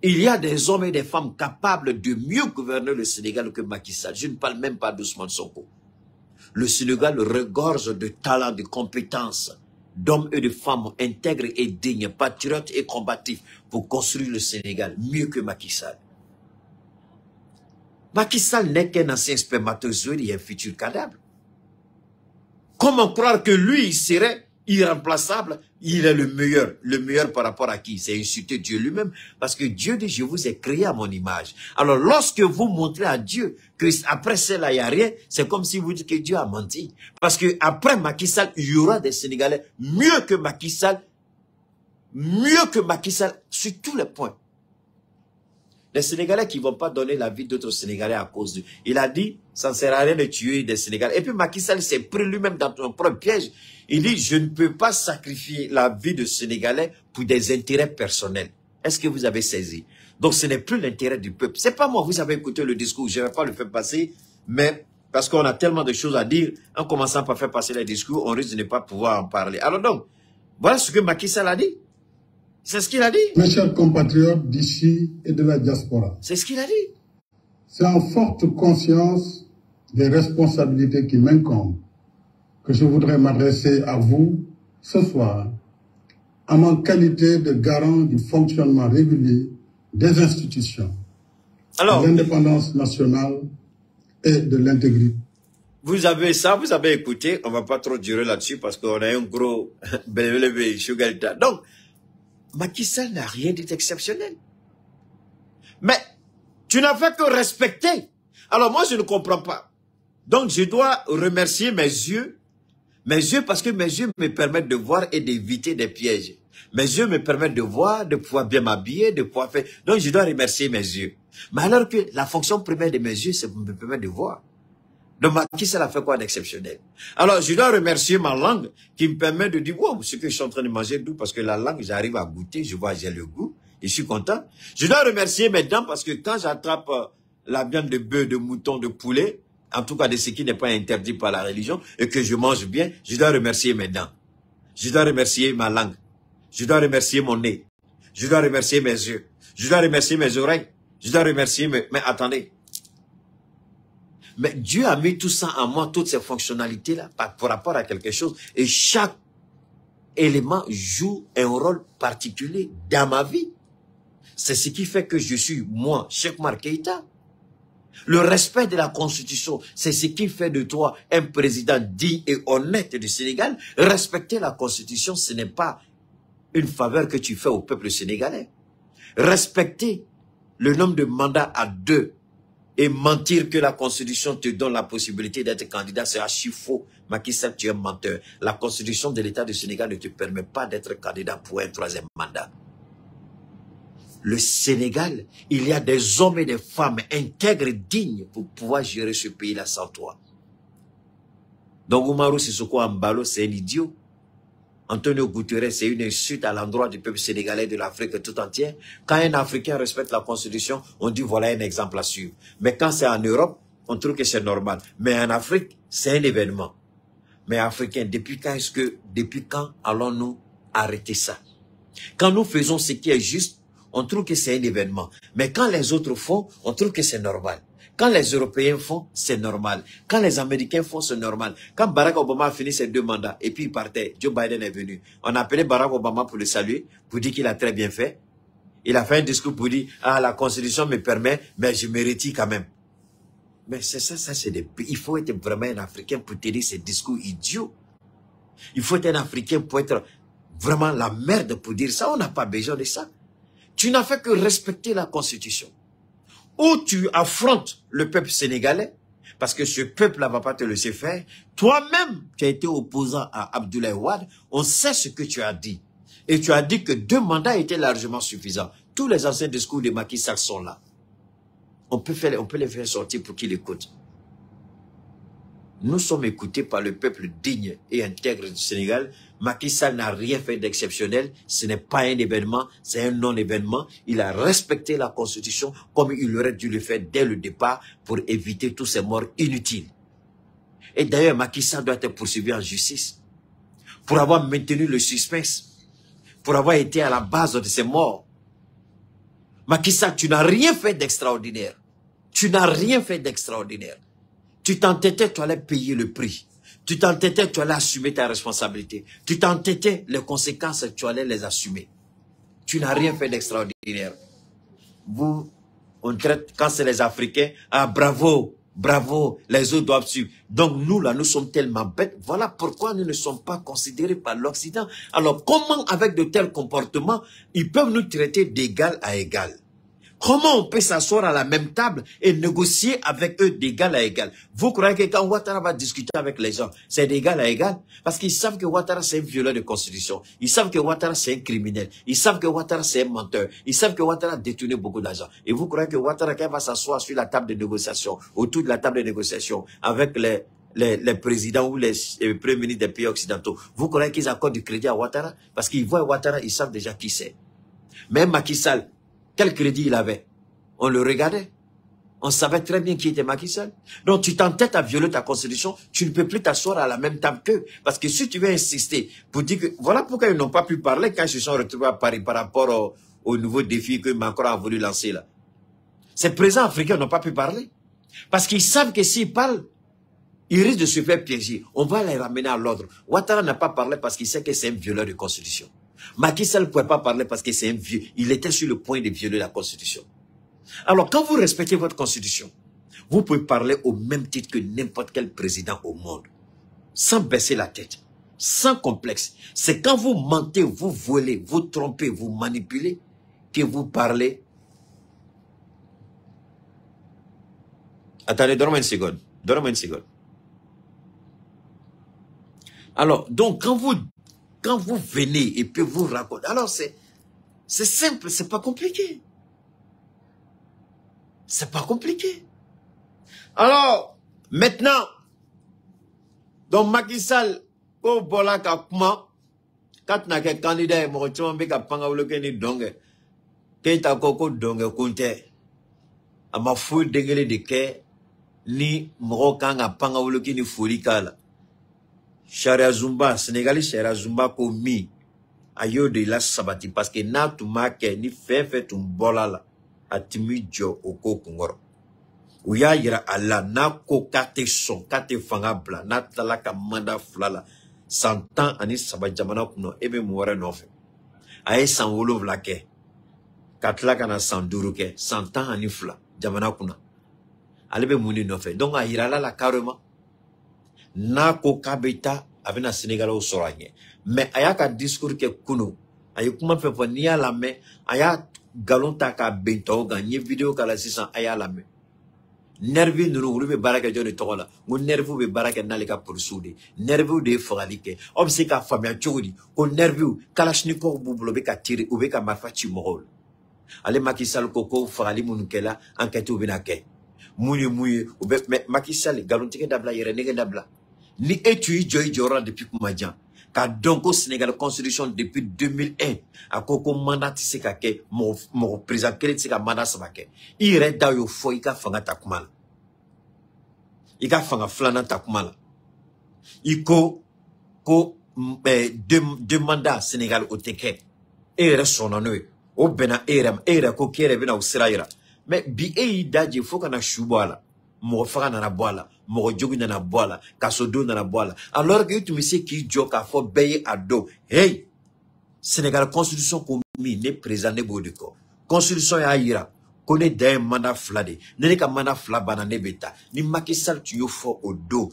Il y a des hommes et des femmes capables de mieux gouverner le Sénégal que Macky Sall. Je ne parle même pas d'Ousmane Sonko. Le Sénégal regorge de talents, de compétences, d'hommes et de femmes intègres et dignes, patriotes et combatifs pour construire le Sénégal mieux que Macky Sall. Macky Sall n'est qu'un ancien spermatozoïde et un futur cadavre. Comment croire que lui, il serait irremplaçable? Il est le meilleur par rapport à qui? C'est insulter Dieu lui-même, parce que Dieu dit, je vous ai créé à mon image. Alors, lorsque vous montrez à Dieu que après cela, il n'y a rien, c'est comme si vous dites que Dieu a menti. Parce que après Macky Sall, il y aura des Sénégalais mieux que Macky Sall sur tous les points. Les Sénégalais qui ne vont pas donner la vie d'autres Sénégalais à cause d'eux. Il a dit, ça ne sert à rien de tuer des Sénégalais. Et puis Macky Sall s'est pris lui-même dans son propre piège. Il dit, je ne peux pas sacrifier la vie de Sénégalais pour des intérêts personnels. Est-ce que vous avez saisi? Donc ce n'est plus l'intérêt du peuple. C'est pas moi, vous avez écouté le discours, je ne vais pas le faire passer, mais parce qu'on a tellement de choses à dire, en commençant par faire passer les discours, on risque de ne pas pouvoir en parler. Alors donc, voilà ce que Macky Sall a dit. C'est ce qu'il a dit. Mes chers compatriotes d'ici et de la diaspora. C'est ce qu'il a dit. C'est en forte conscience des responsabilités qui m'incombent que je voudrais m'adresser à vous ce soir en ma qualité de garant du fonctionnement régulier des institutions, de l'indépendance nationale et de l'intégrité. Vous avez ça, vous avez écouté, on ne va pas trop durer là-dessus parce qu'on a un gros sugarita. Donc, Macky Sall n'a rien dit d'exceptionnel. Mais tu n'as fait que respecter. Alors moi, je ne comprends pas. Donc, je dois remercier mes yeux, Mes yeux, parce que mes yeux me permettent de voir et d'éviter des pièges. Mes yeux me permettent de voir, de pouvoir bien m'habiller, de pouvoir faire... Donc, je dois remercier mes yeux. Mais alors que la fonction première de mes yeux, c'est me permettre de voir. Donc, Macky Sall a fait quoi d'exceptionnel? Alors, je dois remercier ma langue qui me permet de dire, wow, ce que je suis en train de manger, d'où? Parce que la langue, j'arrive à goûter, je vois, j'ai le goût, et je suis content. Je dois remercier mes dents parce que quand j'attrape la viande de bœuf, de mouton, de poulet, en tout cas de ce qui n'est pas interdit par la religion, et que je mange bien, je dois remercier mes dents. Je dois remercier ma langue. Je dois remercier mon nez. Je dois remercier mes yeux. Je dois remercier mes oreilles. Je dois remercier mes... Mais attendez. Mais Dieu a mis tout ça en moi, toutes ces fonctionnalités-là, par rapport à quelque chose. Et chaque élément joue un rôle particulier dans ma vie. C'est ce qui fait que je suis, moi, Cheikh Oumar Keïta. Le respect de la Constitution, c'est ce qui fait de toi un président digne et honnête du Sénégal. Respecter la Constitution, ce n'est pas une faveur que tu fais au peuple sénégalais. Respecter le nombre de mandats à 2 et mentir que la Constitution te donne la possibilité d'être candidat, c'est archi faux. Macky Sall, tu es menteur. La Constitution de l'État du Sénégal ne te permet pas d'être candidat pour un 3e mandat. Le Sénégal, il y a des hommes et des femmes intègres et dignes pour pouvoir gérer ce pays-là sans toi. Donc Umaru Sissoko Embalo, c'est un idiot. Antonio Guterres, c'est une insulte à l'endroit du peuple sénégalais de l'Afrique tout entière. Quand un Africain respecte la Constitution, on dit voilà un exemple à suivre. Mais quand c'est en Europe, on trouve que c'est normal. Mais en Afrique, c'est un événement. Mais Africains, depuis quand allons-nous arrêter ça? Quand nous faisons ce qui est juste, on trouve que c'est un événement. Mais quand les autres font, on trouve que c'est normal. Quand les Européens font, c'est normal. Quand les Américains font, c'est normal. Quand Barack Obama a fini ses 2 mandats et puis il partait, Joe Biden est venu. On a appelé Barack Obama pour le saluer, pour dire qu'il a très bien fait. Il a fait un discours pour dire, ah, la Constitution me permet, mais je me retire quand même. Mais c'est ça, c'est des... Il faut être vraiment un Africain pour tenir ces discours idiots. Il faut être un Africain pour être vraiment la merde pour dire ça. On n'a pas besoin de ça. Tu n'as fait que respecter la Constitution. Ou tu affrontes le peuple sénégalais, parce que ce peuple ne va pas te laisser faire. Toi-même, tu as été opposant à Abdoulaye Wade. On sait ce que tu as dit. Et tu as dit que 2 mandats étaient largement suffisants. Tous les anciens discours de Macky Sall sont là. On peut les faire sortir pour qu'ils écoutent. Nous sommes écoutés par le peuple digne et intègre du Sénégal. Macky Sall n'a rien fait d'exceptionnel. Ce n'est pas un événement, c'est un non-événement. Il a respecté la Constitution comme il aurait dû le faire dès le départ pour éviter tous ces morts inutiles. Et d'ailleurs, Macky Sall doit être poursuivi en justice pour avoir maintenu le suspense, pour avoir été à la base de ces morts. Macky Sall, tu n'as rien fait d'extraordinaire. Tu n'as rien fait d'extraordinaire. Tu t'entêtais, tu allais payer le prix. Tu t'entêtais, tu allais assumer ta responsabilité. Tu t'entêtais, les conséquences, tu allais les assumer. Tu n'as rien fait d'extraordinaire. Vous, on traite, quand c'est les Africains, ah bravo, bravo, les autres doivent suivre. Donc nous, là, nous sommes tellement bêtes. Voilà pourquoi nous ne sommes pas considérés par l'Occident. Alors comment, avec de tels comportements, ils peuvent nous traiter d'égal à égal? Comment on peut s'asseoir à la même table et négocier avec eux d'égal à égal? Vous croyez que quand Ouattara va discuter avec les gens, c'est d'égal à égal? Parce qu'ils savent que Ouattara c'est un violeur de constitution. Ils savent que Ouattara c'est un criminel. Ils savent que Ouattara c'est un menteur. Ils savent que Ouattara a détourné beaucoup d'argent. Et vous croyez que Ouattara, quand il va s'asseoir sur la table de négociation, autour de la table de négociation, avec les présidents ou les premiers ministres des pays occidentaux, vous croyez qu'ils accordent du crédit à Ouattara? Parce qu'ils voient Ouattara, ils savent déjà qui c'est. Même Macky Sall, quel crédit il avait? On le regardait. On savait très bien qui était Macky Sall. Donc tu t'entêtes à violer ta constitution, tu ne peux plus t'asseoir à la même table qu'eux. Parce que si tu veux insister pour dire que... Voilà pourquoi ils n'ont pas pu parler quand ils se sont retrouvés à Paris par rapport au nouveau défi que Macron a voulu lancer là. Ces présidents africains n'ont pas pu parler. Parce qu'ils savent que s'ils parlent, ils risquent de se faire piéger. On va les ramener à l'ordre. Ouattara n'a pas parlé parce qu'il sait que c'est un violeur de constitution. Macky Sall ne pouvait pas parler parce que c'est un vieux. Il était sur le point de violer la Constitution. Alors, quand vous respectez votre Constitution, vous pouvez parler au même titre que n'importe quel président au monde, sans baisser la tête, sans complexe. C'est quand vous mentez, vous volez, vous trompez, vous manipulez, que vous parlez. Attendez, donne-moi une seconde. Donne-moi une seconde. Alors, donc, quand vous venez et puis vous racontez, alors c'est simple, c'est pas compliqué. C'est pas compliqué. Alors, maintenant, donc Macky Sall, au bola kapma, quand na ke candidat et mo chombe ka panga uloke ni donge, keita koko donge kunte, ama fu dengele de ke, ni mo kanga panga uloke ni furikala. Sharia Zumba, Sénégalais Sharia Zumba komi, ayo de la sabati, parce que na tu make ni fait un bolala, atimi jo oko kungoro. Uya yira Allah, na ko kate son, kate fangabla, na talaka manda flala, 100 ans ani sabajamana kuno, ebe muware nofe. Aye san wolo vlake, katlaka na 100 ke, 100 ans ani fla, jamana kuna. Alebe muni nofe. Donc a yira la carrément. Na ko kabeta avena Sénégal au soranye. Mais aya ka discours ke kuno, aye kuma fe ni ya la me, aya galon ta ka bento gagné vidéo kala 600 aya la me. Nervi nuru be baraka joni togola, mo nervi be baraka nalika pour soudi. Nervi de foralike. Obse ka famia chogodi, ko nervi kalashnikov bubulo be ka tiri ou be ka marfachi morol. Ale Macky Sall koko forali munukela enquête ou benake. Mouye ou be Macky Sall galon tike dabla yere nege dabla. Ni etu joy jora depuis Koumadjan. Ka donc au Sénégal constitution depuis 2001 a koko mandat tise ka ke mo président kele tise ka mandat sabake. Ire da yo fo ika fanga takumala. Ika fanga flana takumala. Iko deux mandats Sénégal au teke. Ere sonanoe. O bena ere ko kere bena usiraira. Mais bi daji fo kana shubala. Mo fanga na boala. Mo jogi na boala, kasodo na boala. Alors que tu me sais qui joka fo beye ado. Hey, Sénégal constitution komi ne président ne bodiko. Constitution ya ira. Kone d'un mandat flade. Ne ka mandat flabana ne beta. Ni Macky Sall tu yo fo odo.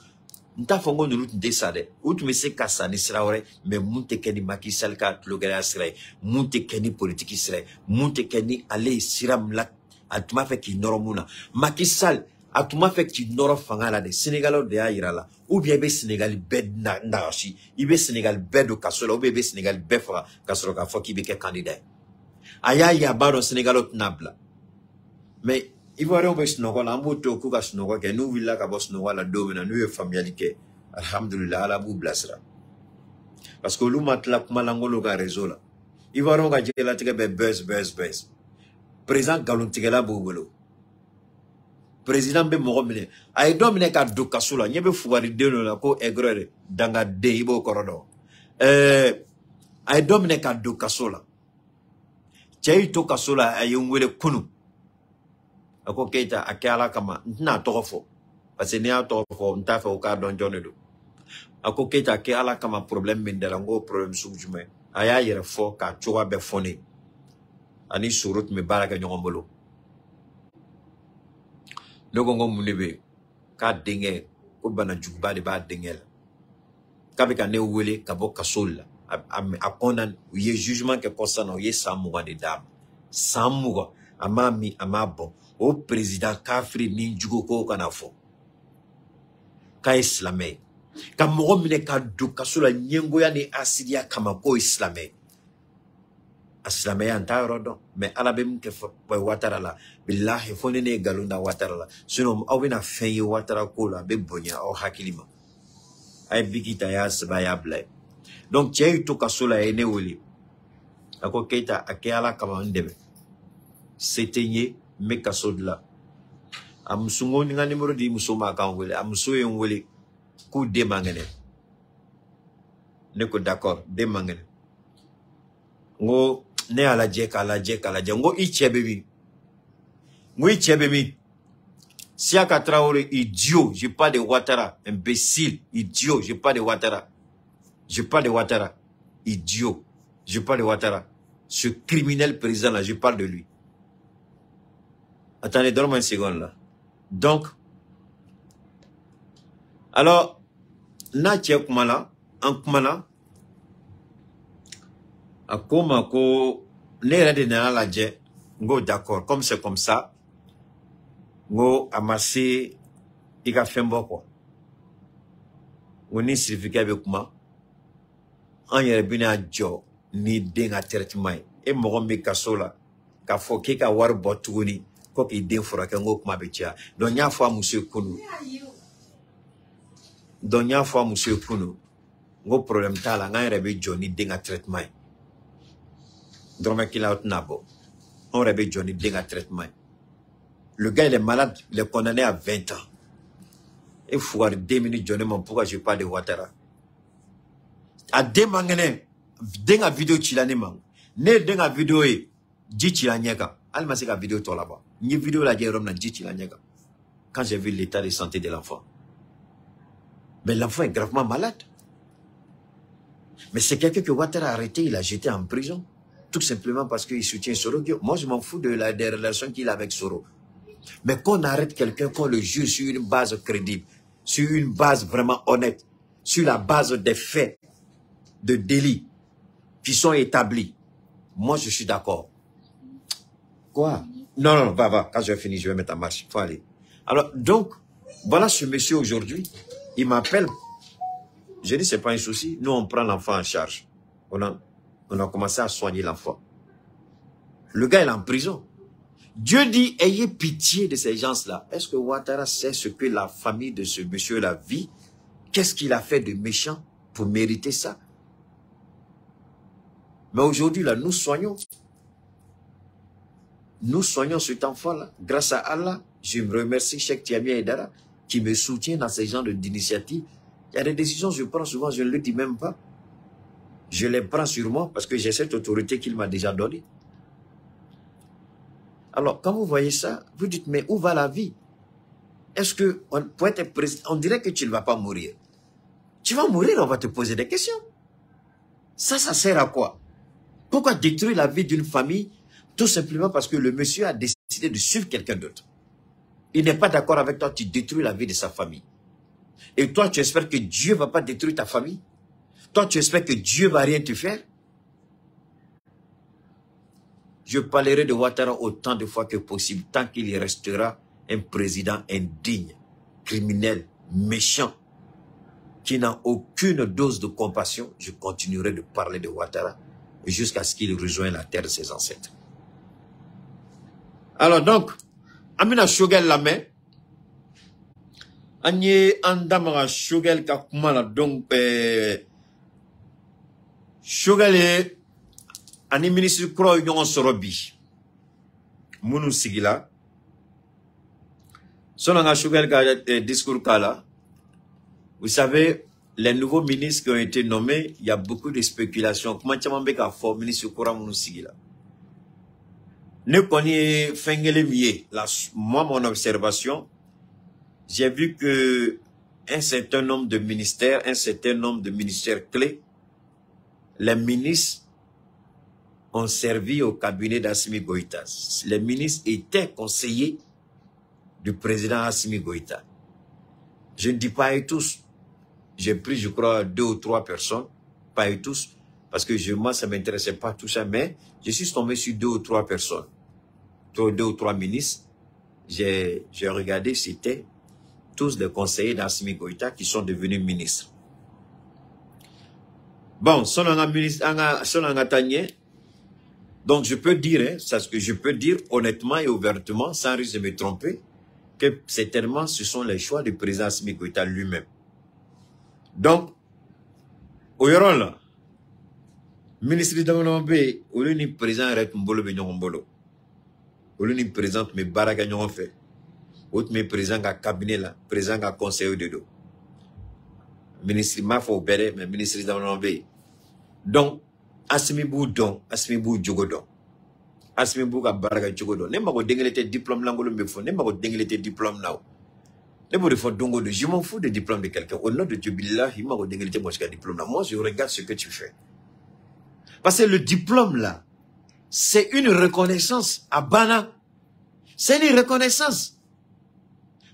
Nta fongo nulu ndesade. Ou tu me sais kasa ni siraore, mais munte keni Macky Sall ka tlogere asire. Munte keni politique sire. Munte keni ale siram la atuma fe ki normuna. Macky Sall a tout fait que tu n'auras pas la de Sénégal de Aïrala, ou bien be Sénégal bed narachi, il be Sénégal bed au Kassola, ou bien be Sénégal befra, Kassola, qui be candidat. Aya ya baro Sénégal au Nabla. Mais, il va y avoir un snowball, un mot au Kuka snowball, que nous villa ka boss snowball la domina, nous familialité, alhamdulillah, la bou blasra. Parce que l'oumat la kumalangolo ga réseau. Il va y avoir un la tige buzz. Président Galon Tigela Boubolo. Président be mogo mine ay do mine ka do kasula nyebe fuwari de no la ko egrere danga de ibo korodo ay do mine ka do kasula cey to kasula ay ngwele kunu ako keita akala kama na tofo parce que ne a tofo nta fa o ka don jonedo ako keita akala kama problème min de la ngo problème subjume aya yere fo ka chowa be foni ani surut me baraka nyombolo Nogongo munebe ka denge ko bana jugba de ba dengel kabe ka ne wele ka bo kasola a konan ye jugement que concernant ye samuga de dam samuga amami amabo o président kafri ni jugo ko kana fo ka islamé ka mo mine ka du kasola nyengo ya ni asidia kama ko islamé Aslamé antarodo, mais alabem ke watara la, billahi fonene galunda watara la, sinon awina feye watara kola, be bonya o hakilima. Ay bigita ya sabayable. Donc tiens to kasola ene woli. Ako keita akeala kama ndebe. Setenye me kasodla. Amsungo nga numéro di musoma kan wele, amsoye wele ku de mangene. Ne ko d'accord, de mangene. Ngo ne ala jeka ngo ichebemi Siaka Traoré idiot, je parle de Ouattara, imbécile, idiot, je parle de Ouattara, idiot, je parle de Ouattara, ce criminel président là, je parle de lui. Attendez, donne-moi une seconde là. Donc alors na kumala en kumala Akoma ko nera de na la je ngo d'accord comme c'est comme ça ngo amasi ika fembo ko ngoni certificat be kuma an yɛrɛ bɛna jɔ ni den ka traitement ye e mɔgɔ min ka so la k'a fɔ k'e ka wari bɔ tuguni ko k'i den furakɛ n ko kuma bɛ caya donc n y'a fɔ a muso ye kunu donc n y'a fɔ a muso ye kunu n ko problème t'a la n k'an yɛrɛ bɛ jɔ ni den ka traitement ye dɔrɔmɛ kelen aw tɛna bɔ an yɛrɛ bɛ jɔ ni den ka traitement ye le gars il est malade il est condamné à 20 ans et fugari 2 minutes jɔ ne ma pourquoi je parle de Ouattara a den man kɛnɛ den ka vidéo cila ne ma ne ye den ka vidéo ye ji cila ɲɛ kan hali ma se ka vidéo tɔ laban n ye vidéo lajɛ yɔrɔ min na ji cila ɲɛ kan quand j'ai vu l'état de santé de l'enfant mais l'enfant est gravement malade mais c'est quelqu'un que Ouattara a arrêté il a jeté en prison tout simplement parce qu'il soutient Soro. Moi je m'en fous des relations qu'il a avec Soro. Mais qu'on arrête quelqu'un, qu'on le juge sur une base crédible, sur une base vraiment honnête, sur la base des faits, de délits qui sont établis. Moi, je suis d'accord. Quoi? Non, va. Quand je finis, je vais mettre en marche. Il faut aller. Alors, donc, voilà ce monsieur aujourd'hui. Il m'appelle. Je dis, c'est pas un souci. Nous, on prend l'enfant en charge. On a commencé à soigner l'enfant. Le gars, il est en prison. Dieu dit, ayez pitié de ces gens-là. Est-ce que Ouattara sait ce que la famille de ce monsieur-là vit? Qu'est-ce qu'il a fait de méchant pour mériter ça? Mais aujourd'hui, là, nous soignons. Nous soignons cet enfant-là. Grâce à Allah, je me remercie Cheikh Tiami Aïdara qui me soutient dans ces genres d'initiatives. Il y a des décisions que je prends souvent, je ne le dis même pas. Je les prends sur moi parce que j'ai cette autorité qu'il m'a déjà donnée. Alors, quand vous voyez ça, vous dites, mais où va la vie? Est-ce que, pour être président, on dirait que tu ne vas pas mourir. Tu vas mourir, on va te poser des questions. Ça sert à quoi? Pourquoi détruire la vie d'une famille? Tout simplement parce que le monsieur a décidé de suivre quelqu'un d'autre. Il n'est pas d'accord avec toi, tu détruis la vie de sa famille. Et toi, tu espères que Dieu ne va pas détruire ta famille? Toi, tu espères que Dieu ne va rien te faire? Je parlerai de Ouattara autant de fois que possible, tant qu'il restera un président indigne, criminel, méchant, qui n'a aucune dose de compassion. Je continuerai de parler de Ouattara jusqu'à ce qu'il rejoigne la terre de ses ancêtres. Alors donc, Amina Shogel la main, Anye Andamara Shogel Kakumala, donc, Shogel est Ani ministre Kro Union Sorobi. Mounou Sigila. Sonanga Shogel ka discours kala. Vous savez, les nouveaux ministres qui ont été nommés, il y a beaucoup de spéculations. Comment tu m'as dit qu'à fort ministre Kora Mounou Sigila? Ne connais Fengele Miye. Moi, mon observation, j'ai vu que un certain nombre de ministères, un certain nombre de ministères clés, les ministres ont servi au cabinet d'Assimi Goïta. Les ministres étaient conseillers du président Assimi Goïta. Je ne dis pas et tous. J'ai pris, je crois, 2 ou 3 personnes. Pas et tous. Parce que moi, ça ne m'intéressait pas tout ça. Mais je suis tombé sur 2 ou 3 personnes. 2 ou 3 ministres. J'ai regardé, c'était tous des conseillers d'Assimi Goïta qui sont devenus ministres. Bon, Sonanga ministre, Sonanga Tanye. Donc, je peux dire, hein, c'est ce que je peux dire honnêtement et ouvertement, sans risque de me tromper, que certainement, ce sont les choix du président Assimi Goïta lui-même. Donc, au Yoron là, ministre de Damanambé, au lieu de président arrête Mbolo Benyombolo, au lieu de présente mes baragagnon fait, au lieu de président à cabinet là, président à conseil de dos, ministre Mafo Bere, mais ministre de Damanambé. Donc, Assimi Boudon, Assimi Bou Djogodon. Assimi Bou Baraga Djogodon. N'est pas que déngelete diplôme l'angolo me faut. N'est pas que déngelete diplôme là. N'est pas que faut dongo de. Je m'en fous de diplôme de quelqu'un. Au nom de Dieu, billah, il m'a que déngelete moi jusqu'à diplôme là. Moi, je regarde ce que tu fais. Parce que le diplôme là, c'est une reconnaissance à Bana. C'est une reconnaissance.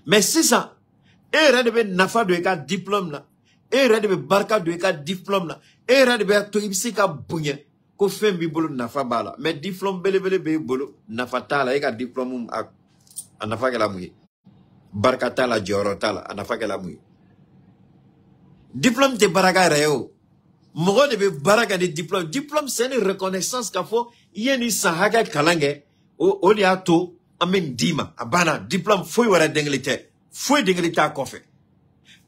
Mais c'est ça. Et redebe nafa de ka diplôme là. Et redebe barka de ka diplôme là. Et redebe to ibsi ka bunya. Ko fem bi bolo nafa bala. Mais diplôme bele be bolo nafa tala e ka diplôme a nafa kala muye. Barka tala joro tala a nafa kala muye. Diplôme te baraka reo. Mogo de be baraka de diplôme. Diplôme, c'est une reconnaissance qu'il faut. Yeni sahaka kalange. O liato. Amen dima. Abana. Diplôme, fouille wara denglite. Fouille denglite à kofe.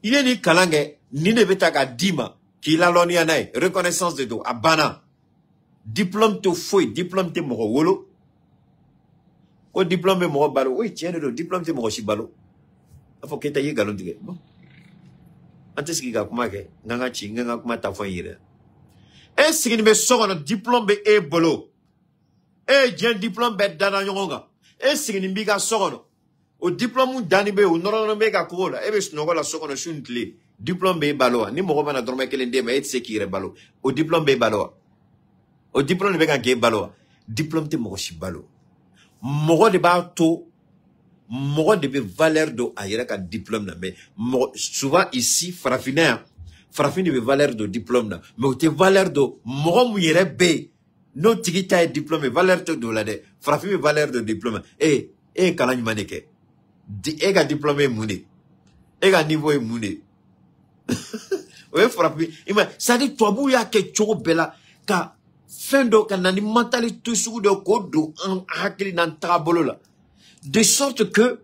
Yeni kalange. Nine betaka dima. Ki la loni anay. Reconnaissance de do. Abana. Diplôme te fouille. Diplôme te mogo wolo. O diplôme mogo balo. Oui, tiens le diplôme te mogo shi balo. Afo keta ye galon dige. Bon. Antes ki ga kuma ke nganga chi nganga kuma ta fo yire e sigini be sogono diplôme be e bolo e je diplôme be dana nyonga e sigini bi ga sogono o diplôme dani be o norono be ga kola e be snogo la sogono shuntle diplôme be balo ni mo bana dorme kelen de be et sekire balo o diplôme be balo o diplôme be ga ge balo diplôme te mo shi balo mo de ba to Mogo de valeur de ailleurs qu'un diplôme mais souvent ici farafina de valeur de diplôme mais au te valeur de mogo muyere be no tigita e diplôme valeur de la de farafina valeur de diplôme kalany maneke e ga diplôme muni e ga niveau muni ouais farafina ima ça dit toi bou ya ke chogo bela ka fendo ka nani mentalité sugu de kodo en hakili nan tabolo la de sorte que,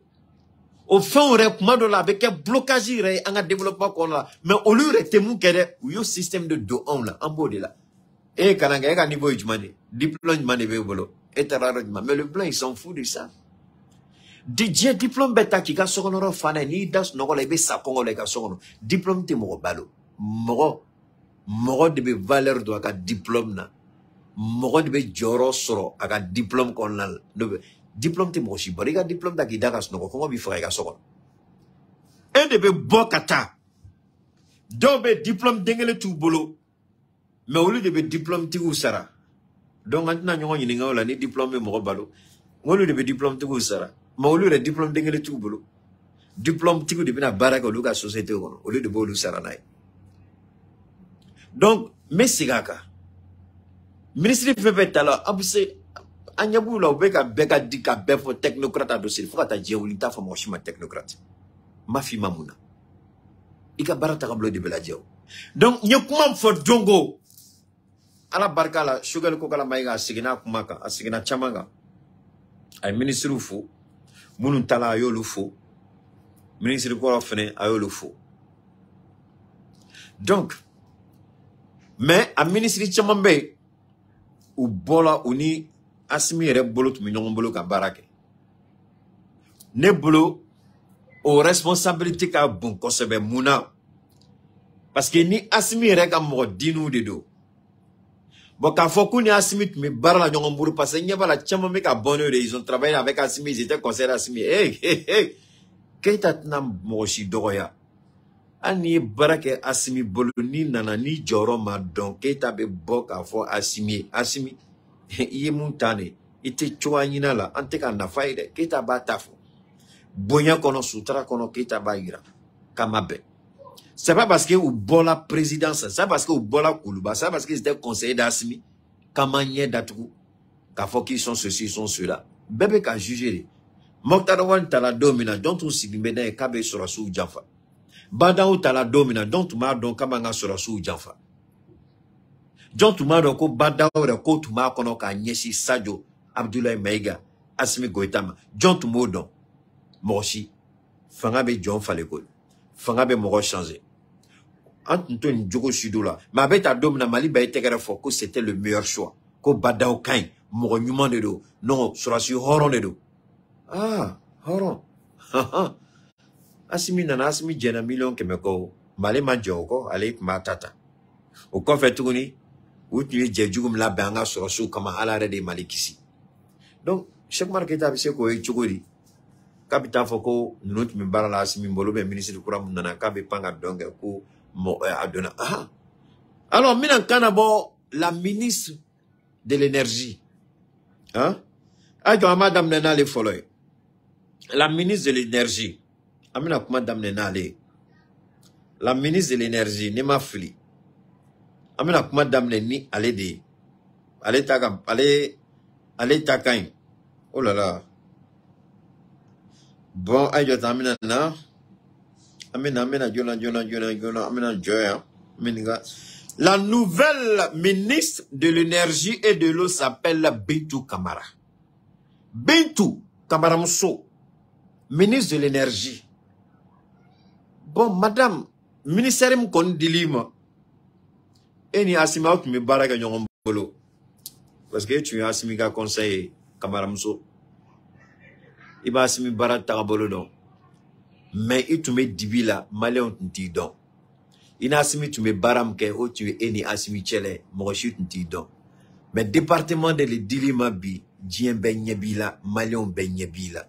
au fond, on recommande avec un blocage, un développement qu'on a. Mais au lieu de témoin qu'il y a un système de do-on là, en bas de là. Et quand on a un niveau de monnaie, diplôme de monnaie, mais le blanc, il s'en fout de ça. DJ diplôme bêta qui a son nom, fan, ni das, non, les bêta, qu'on a son nom. Diplôme de moro balo. Moro de valeur de un diplôme na. Moro de joro soro, un diplôme qu'on a. Diplôme te moshi bariga diplôme da gidagas no ko bi frega sokon e de be bokata do be diplôme dengele tu bolo mais au lieu de be diplôme ti usara donc antna nyongo ni ngawla ni diplôme mo balo ngolu de be diplôme ti usara mais au lieu de diplôme dengele tu bolo diplôme ti de bina baraka luka société ko au lieu de bolu sara nay donc mesigaka ministre fefe tala abse Anyabula obeka beka dika befo technocrate dossier faut ta jeulita fo moshima technocrate mafi mamuna ika barata kablo de beladio donc nyekuma fo dongo ala barkala sugar ko kala maiga sigina kumaka asigina chamanga ay ministre fo munun tala ayolu fo ministre ko fene ayolu fo donc mais a ministre chamambe ou bola uni Asimi yere bolo tu minyon bolo ka barake. Ne bolo o responsabilité ka bon kosebe muna. Parce que ni asimi yere ka mo dinu de do. Bon ka foku ni asimi tu me barala nyon bolo parce que nyaba la chama me ka bonheur ils ont travaillé avec asimi ils étaient conseillers asimi. Hey. Keita tna mo shi doya. Ani barake asimi bolo ni nana ni joro ma don keita be boka fo asimi. Iye montane, ite choanyina la, ante ka nafaide, kita ba tafo. Bonya kono sutra kono kita ba ira. Kamabe. C'est pas parce que ou bola présidence, c'est parce que ou bola kuluba, c'est parce que c'était conseiller d'Asmi, kamanye datou, kafo qui sont ceci, sont ceux-là. Bébé ka jugé. Moktarawan tala domina, dont on s'y mena et kabe sur la sou janfa. Badaou tala domina, dont ma don kamanga sur la sou janfa. John Tumaro ko badao da ko tuma kono ka nyeshi Sadio Abdoulaye Maiga Asimi Goitama John Tumodo Moshi fanga be John Faleko fanga be mo changer Antoine Djogo Sudola ma beta domina Mali ba etegara fo ko c'était le meilleur choix ko badao kain mo nyuma de do non sura su horon de do horon Asimi nana Asimi jena million kemeko Mali ma joko ale matata o ko fetuni ou tu es djegum la banga sur sou kama ala de malikisi donc chaque marqueta bi se ko e chugori kapita foko not mi barala asimi mbolo be ministre kuram nana kabe panga donge ko mo adona alors minan kanabo la ministre de l'énergie ajo madame nana le foloy la ministre de l'énergie amina ko madame nana le la ministre de l'énergie ne ma fli amina kuma damne ni ale de ale takan oh là là bon ayo tamina na amina jona amina joya minga La nouvelle ministre de l'énergie et de l'eau s'appelle Bintou Kamara. Bintou Kamara Mousso, ministre de l'énergie. Bon, madame, ministère m'kon dilima. Eni asima tu me baraka nyong bolo. Parce que tu as asimi ka conseiller Kamara Mousso. Iba asimi barat takabolo don. Mais il tu me dibila maléon t'y don. Ina asimi tu me baram ke o tu eni asimi chele mochit t'y don. Mais département de le dilima bi dien benyebila maléon benyebila.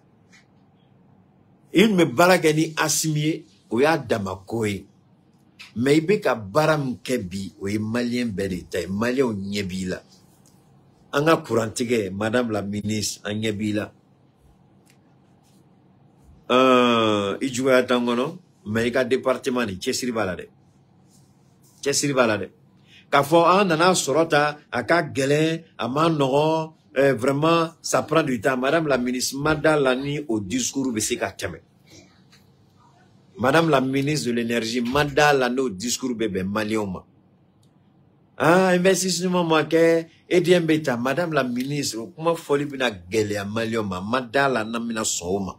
Il me baraka ni asimi oya damakoe. Mais il ka baram kebi oye malien belita maléon nyebila. Anga courantige madame la ministre anyebila. Il jouait à Tangono, mais il y a un département de Chessiri Balade. Chessiri Balade. Quand on a un sorota, à Kagele, à Manoro, vraiment, ça prend du temps. Madame la ministre, Madame Lani au discours de Sekateme. Madame la ministre de l'énergie, Madame Lani au discours bébé Malioma. Ah, investissement manqué, Edien Beta, Madame la ministre, comment folie bina gele à Malioma, Madame Lani mina sooma.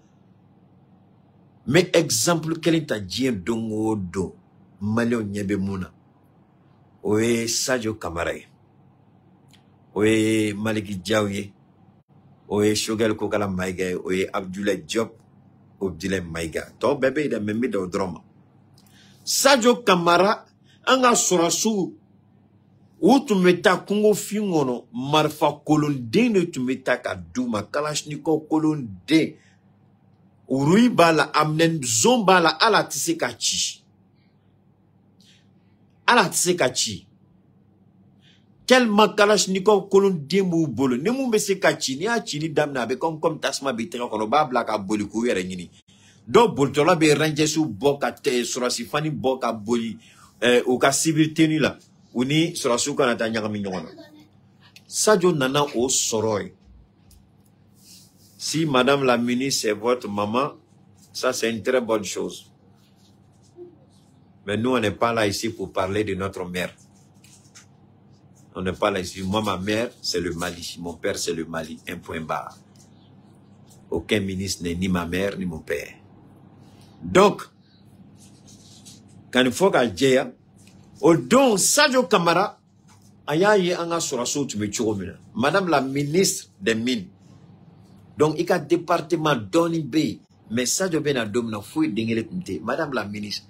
Mais exemple, quel est ta dien dongo do Malio nyebe muna. Oye Sadio Kamara. Oye Maliki Diaouye. Oye Shogel Kokala Maïga. Oye Abdoulaye Diop. Abdoulaye Maïga. To bébé il a même mis dans le drama. Sadio Kamara, anga sorasu. Ou tu meta Congo fingono. Marfa kolonde tu meta kaduma. Kalashnikov kolonde. Urui bala amnen zombala ala tisekachi. Ala tisekachi. Quel makalashnikov kolon demu bolo. Nemu besekachi ni a chini damna be comme tasma bitre kono ba blaka boli ku yere ngini. Do boltola be rangesu boka te surasi fani boka boli o ka civil tenu la. Uni surasu kana ta nyaka minyona. Sadio nana o soroi. Si madame la ministre est votre maman, ça c'est une très bonne chose. Mais nous, on n'est pas là ici pour parler de notre mère. On n'est pas là ici. Moi, ma mère, c'est le Mali. Mon père, c'est le Mali. Un point barre. Aucun ministre n'est ni ma mère, ni mon père. Donc, quand il faut qu'elle dise, au don, Sadio Kamara, ayaye anga soraso tu me choromina. Madame la ministre des Mines. Donc, il y a un département d'Onibé, mais ça doit bien dominer fouille d'ingénieur. Madame la ministre,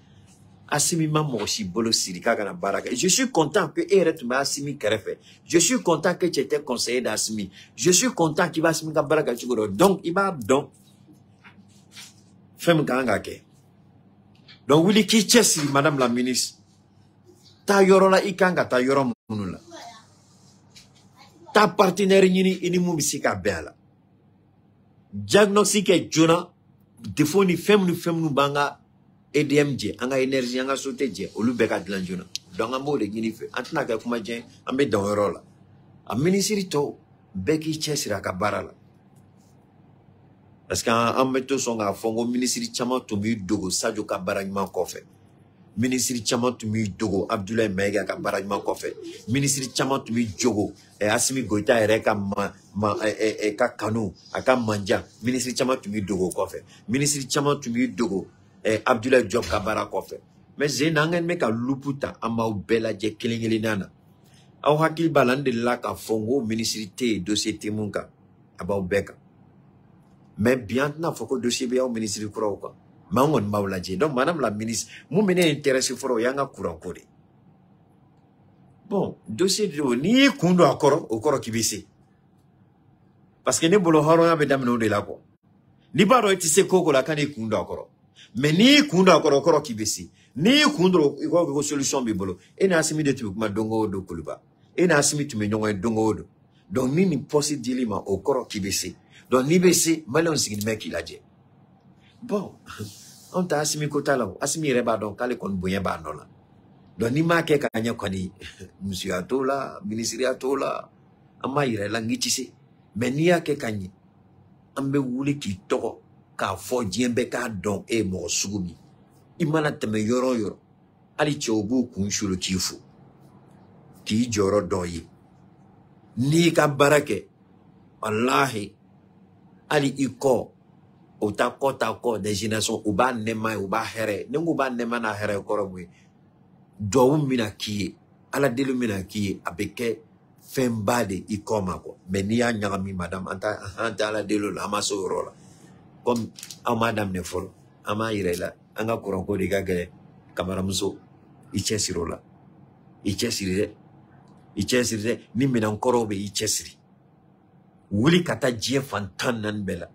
Assimi Mamoshi Bolo Sirika Gana Baraka. Je suis content que Eret m'a Assimi Kerefe. Je suis content que tu étais conseiller d'Assimi. Je suis content qu'il va Assimi Baraka. Donc, il va donc. Femme Gangake. Donc, oui, qui chessi, Madame la ministre. Ta yorola ikanga ta yorom munula. Ta partenaire ini mubisika bela. Diagnostic est jona defo ni femme nous banga EDMJ anga énergie anga sauté au lubeka de l'anjona donc ambo de gini fe antna ka kuma jen ambe dans rôle a ministre to beki chesira ka barala parce que en metto songa fongo ministre chama to mi dogo Sadio ka baragman ko fe ministre chama to mi dogo Abdoulaye Maïga ka baragman ko fe ministre chama to mi jogo Assimi Goïta ereka ka kanu aka manja ministre chama tumi dogo kofe ministre chama tumi dogo Abdoulaye Diop ka bara kofe mais zenangen me ka luputa ama bela je kelengelinana aw hakil balande la ka fongo ministre te dossier temunka aba beka mais bien na foko dossier be au ministre kuro ko mangon mawlaje donc madame la ministre mu mene intéressé foro yanga courant kore. Bon, dossier de ni kundo akoro okoro kibisi. Parce que ne bolo horo ya bedam no de la ko. Ni baro etise koko la kane kundo akoro. Mais ni kundo akoro okoro kibisi. Ni kundo iko solution bi bolo. Ena asimi de tu ma dongo do kuluba. Ena asimi tu me nyongo dongo do. Donc ni posi dilima okoro kibisi. Donc ni besi malon sigi meki laje. Bon, on ta asimi kotala, asimi reba donc kale kon boyen ba no la. Donc, ni ma ke kanya kwani, monsieur Atola, ministre Atola, ama ire langitisi, mais ni ya ke kanyi, ambe wuli ki toko, ka fo diembe ka don e mo sugumi. Imana teme yoro yoro, ali chobu kunshulu chifu. k'i jɔyɔrɔ dɔn ye n'i ka baara kɛ wallahi hali i kɔ o ta kɔ des générations u b'a nɛma ye u b'a hɛrɛ ni ko b'a nɛma n'a hɛrɛ kɔrɔ mun ye duwawu mina k'i ye ala deli mina k'i ye a bɛ kɛ fɛnba de i kɔ ma kɔ mais n'i y'a ɲagami madame an tɛ ala deli la an ma se o yɔrɔ la comme an m'a daminɛ fɔlɔ an m'a yira i la an ka kuranko de ka gɛlɛn kamaramuso i cɛsiri o la i cɛsiri dɛ ni minɛn kɔrɔw bɛ i cɛsiri wuli ka taa diɲɛ fan 14 bɛɛ la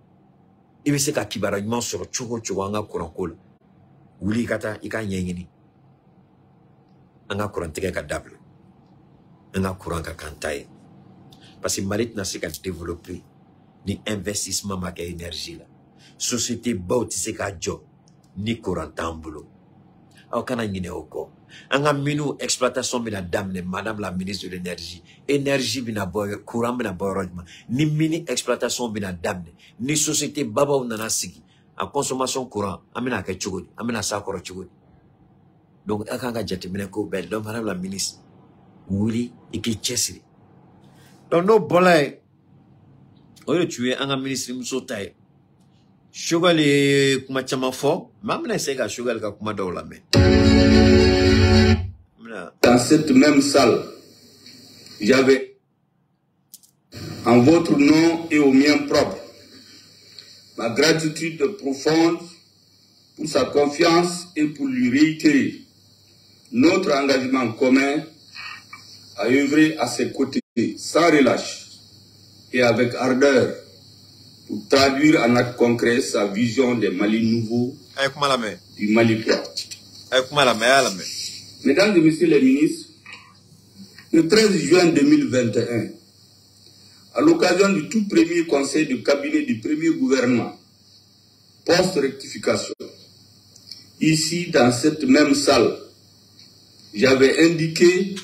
i bɛ se ka kibaruya ɲuman sɔrɔ cogo o cogo an ka kuranko la wuli ka taa i ka ɲɛɲini an ka kurantigɛ ka dabila an ka kuran ka kan ta ye parce que Mali tɛna se ka développer ni investissement ma kɛ énergie la société baw tɛ se ka jɔ ni kuran t'an bolo aw kana ɲinɛ o kɔ an ka minu exploitation bɛna daminɛ madame la ministre de l'énergie énergie bɛna bɔ courant bɛna bɔ yɔrɔ jumɛn ni mini exploitation bɛna daminɛ ni société babaw nana sigi a consommation courant an bɛna kɛ cogo di an bɛna s'a kɔrɔ cogo di donc a kan ka jateminɛ ko bɛɛ donc madame la ministre wuli i k'i cɛsiri donc n'o bɔla ye o de tun ye an ka ministre muso ta ye Choguel ye kuma caman fɔ mais an bɛna essayer ka Choguel ka kuma dɔw lamɛn. Dans cette même salle, j'avais, en votre nom et au mien propre, ma gratitude profonde pour sa confiance et pour lui réitérer notre engagement commun à œuvrer à ses côtés sans relâche et avec ardeur pour traduire en actes concrets sa vision des Mali nouveaux, du Mali propre. Mesdames et messieurs les ministres, le 13 juin 2021, à l'occasion du tout premier conseil de cabinet du premier gouvernement, post-rectification, ici dans cette même salle, j'avais indiqué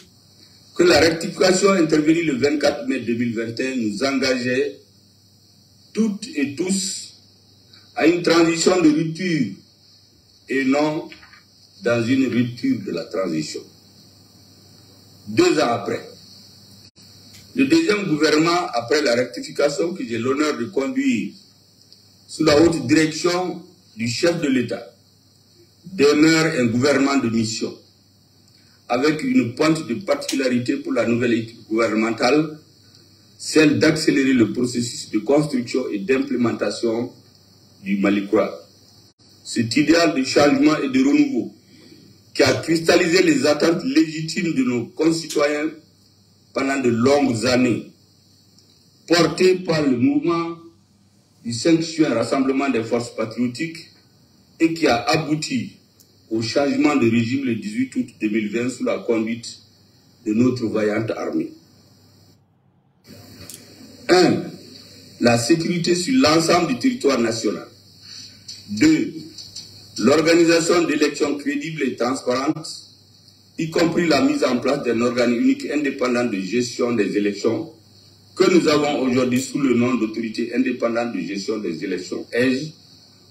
que la rectification intervenue le 24 mai 2021 nous engageait toutes et tous à une transition de rupture et non dans une rupture de la transition. 2 ans après, le deuxième gouvernement, après la rectification que j'ai l'honneur de conduire sous la haute direction du chef de l'État, demeure un gouvernement de mission, avec une pointe de particularité pour la nouvelle équipe gouvernementale, celle d'accélérer le processus de construction et d'implémentation du Mali Croix. Cet idéal de changement et de renouveau qui a cristallisé les attentes légitimes de nos concitoyens pendant de longues années, porté par le mouvement du 5 juin Rassemblement des forces patriotiques et qui a abouti au changement de régime le 18 août 2020 sous la conduite de notre vaillante armée. 1. La sécurité sur l'ensemble du territoire national. 2. L'organisation d'élections crédibles et transparentes, y compris la mise en place d'un organe unique indépendant de gestion des élections, que nous avons aujourd'hui sous le nom d'autorité indépendante de gestion des élections, EGE,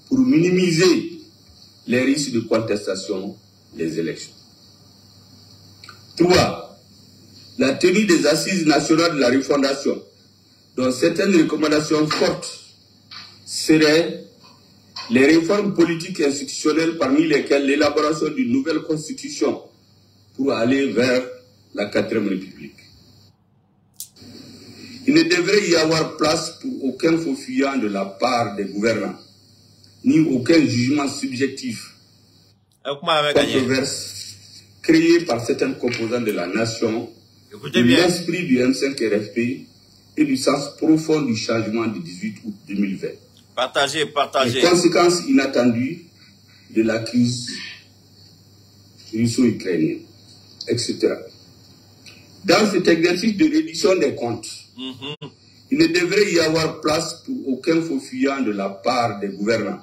pour minimiser les risques de contestation des élections. 3. La tenue des assises nationales de la refondation, dont certaines recommandations fortes seraient les réformes politiques et institutionnelles, parmi lesquelles l'élaboration d'une nouvelle constitution pour aller vers la 4e République. Il ne devrait y avoir place pour aucun faux fuyant de la part des gouvernants, ni aucun jugement subjectif, controverse créée par certaines composantes de la nation, de l'esprit du M5 RFP et du sens profond du changement du 18 août 2020. Partagez. Les conséquences inattendues de la crise russo-ukrainienne, etc. Dans cet exercice de réduction des comptes, il ne devrait y avoir place pour aucun faux fuyant de la part des gouvernants,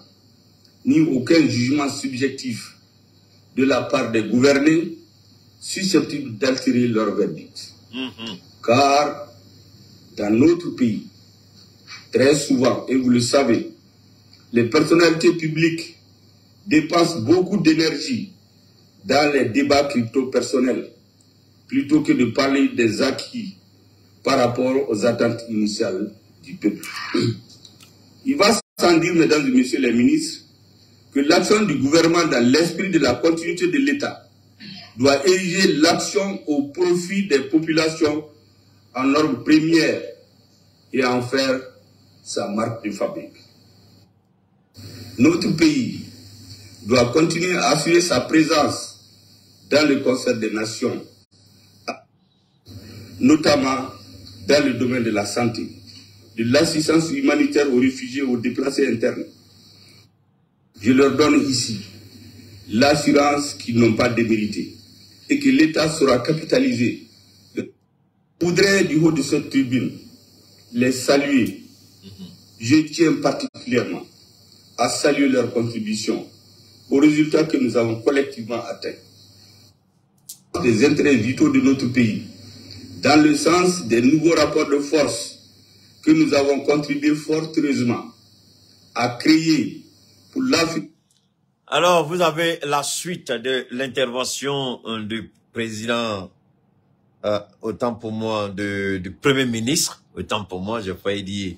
ni aucun jugement subjectif de la part des gouvernés susceptibles d'altérer leur verdict. Car dans notre pays, très souvent, et vous le savez, les personnalités publiques dépensent beaucoup d'énergie dans les débats crypto-personnels, plutôt que de parler des acquis par rapport aux attentes initiales du peuple. Il va sans dire, mesdames et messieurs les ministres, que l'action du gouvernement dans l'esprit de la continuité de l'État doit ériger l'action au profit des populations en norme première et en faire sa marque de fabrique. Notre pays doit continuer à assurer sa présence dans le concert des nations, notamment dans le domaine de la santé, de l'assistance humanitaire aux réfugiés et aux déplacés internes. Je leur donne ici l'assurance qu'ils n'ont pas démérité et que l'État sera capitalisé. Je voudrais, du haut de cette tribune, les saluer. Je tiens particulièrement à saluer leur contribution aux résultats que nous avons collectivement atteints. Des intérêts vitaux de notre pays, dans le sens des nouveaux rapports de force que nous avons contribué fort heureusement à créer pour l'Afrique. Alors, vous avez la suite de l'intervention du président, autant pour moi, du Premier ministre, autant pour moi, je failli dire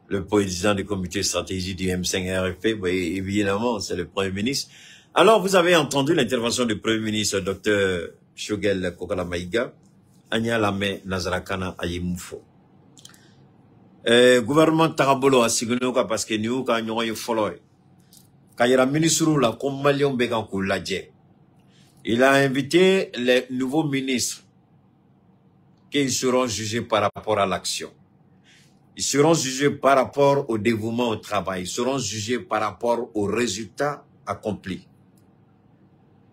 le président du comité stratégie du M5RFP, oui, évidemment, c'est le Premier ministre. Alors, vous avez entendu l'intervention du Premier ministre, Dr Shogel Kokala Maïga, Anya Lame Nazarakana Ayemufo. Gouvernement Tarabolo a signé parce que nous, quand nous avons follow, quand il y a un ministre là, comme Malion Begankou l'a dit, il a invité les nouveaux ministres qui seront jugés par rapport à l'action. Ils seront jugés par rapport au dévouement au travail. Ils seront jugés par rapport aux résultats accomplis.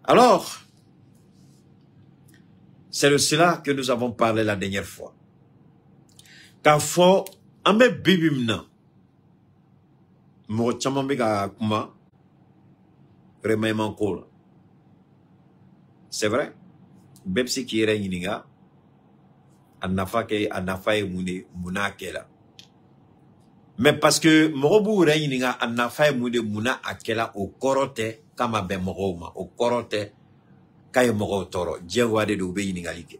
Alors, c'est de cela que nous avons parlé la dernière fois. Car faut, ame bibimna, mo chamambega kuma, remaiman kola. C'est vrai? Bepsi qui est yiniga, anafa e muna kela. Mais parce que morobu yiniga, anafa e muna akela au korote, kama ben moroma, au korote, kaya moro toro, djewade de ube yinigalike.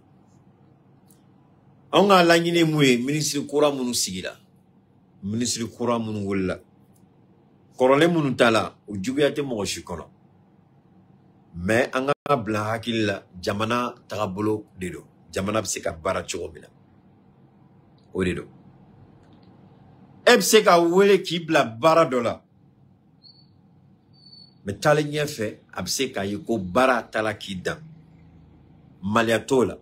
On a l'année moué, ministre Koura Mounou Sigila, ministre Koura Mounou Willa, Korole Mounou Tala, ou Djoubiate Moroshikono. Mais on a blanc hakil Jamana Tarabolo Dedo, Jamana Pseka Barachoromina. Au Dedo. Ebseka Wele Kibla Baradola. Mais Talenye fait, Abseka Yoko Bara Talakida. Maliatola.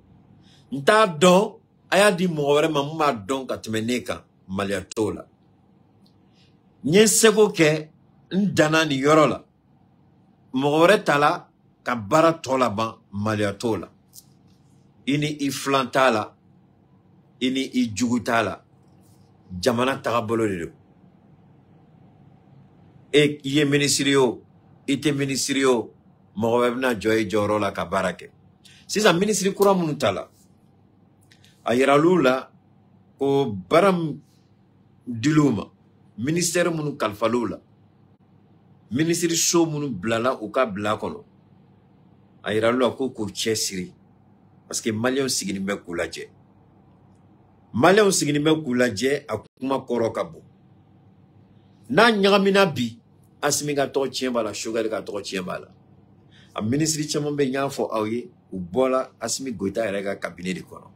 Nta don. Aya di mwore mamuma don katimeneka maliatola. Nye sego ke ndana ni yorola. Mwore tala kabara tola ban maliatola. Ini iflantala. Ini ijugutala. Jamana tarabolo dedo. E ye ministerio. Ite ministerio. Mwore na joye jorola kabarake. Sisa ministri kura munutala. Ayeralula ko baram diluma ministère munu kalfalula ministère show munu blala ou ka blakono ayeralula ko chesiri parce que malien sigini me kulaje akuma korokabo na nyagamina bi asminga to chiembala sugar ka to chiembala a ministère chamombe nyafo awie ou bola asmi goita erega cabinet de kono.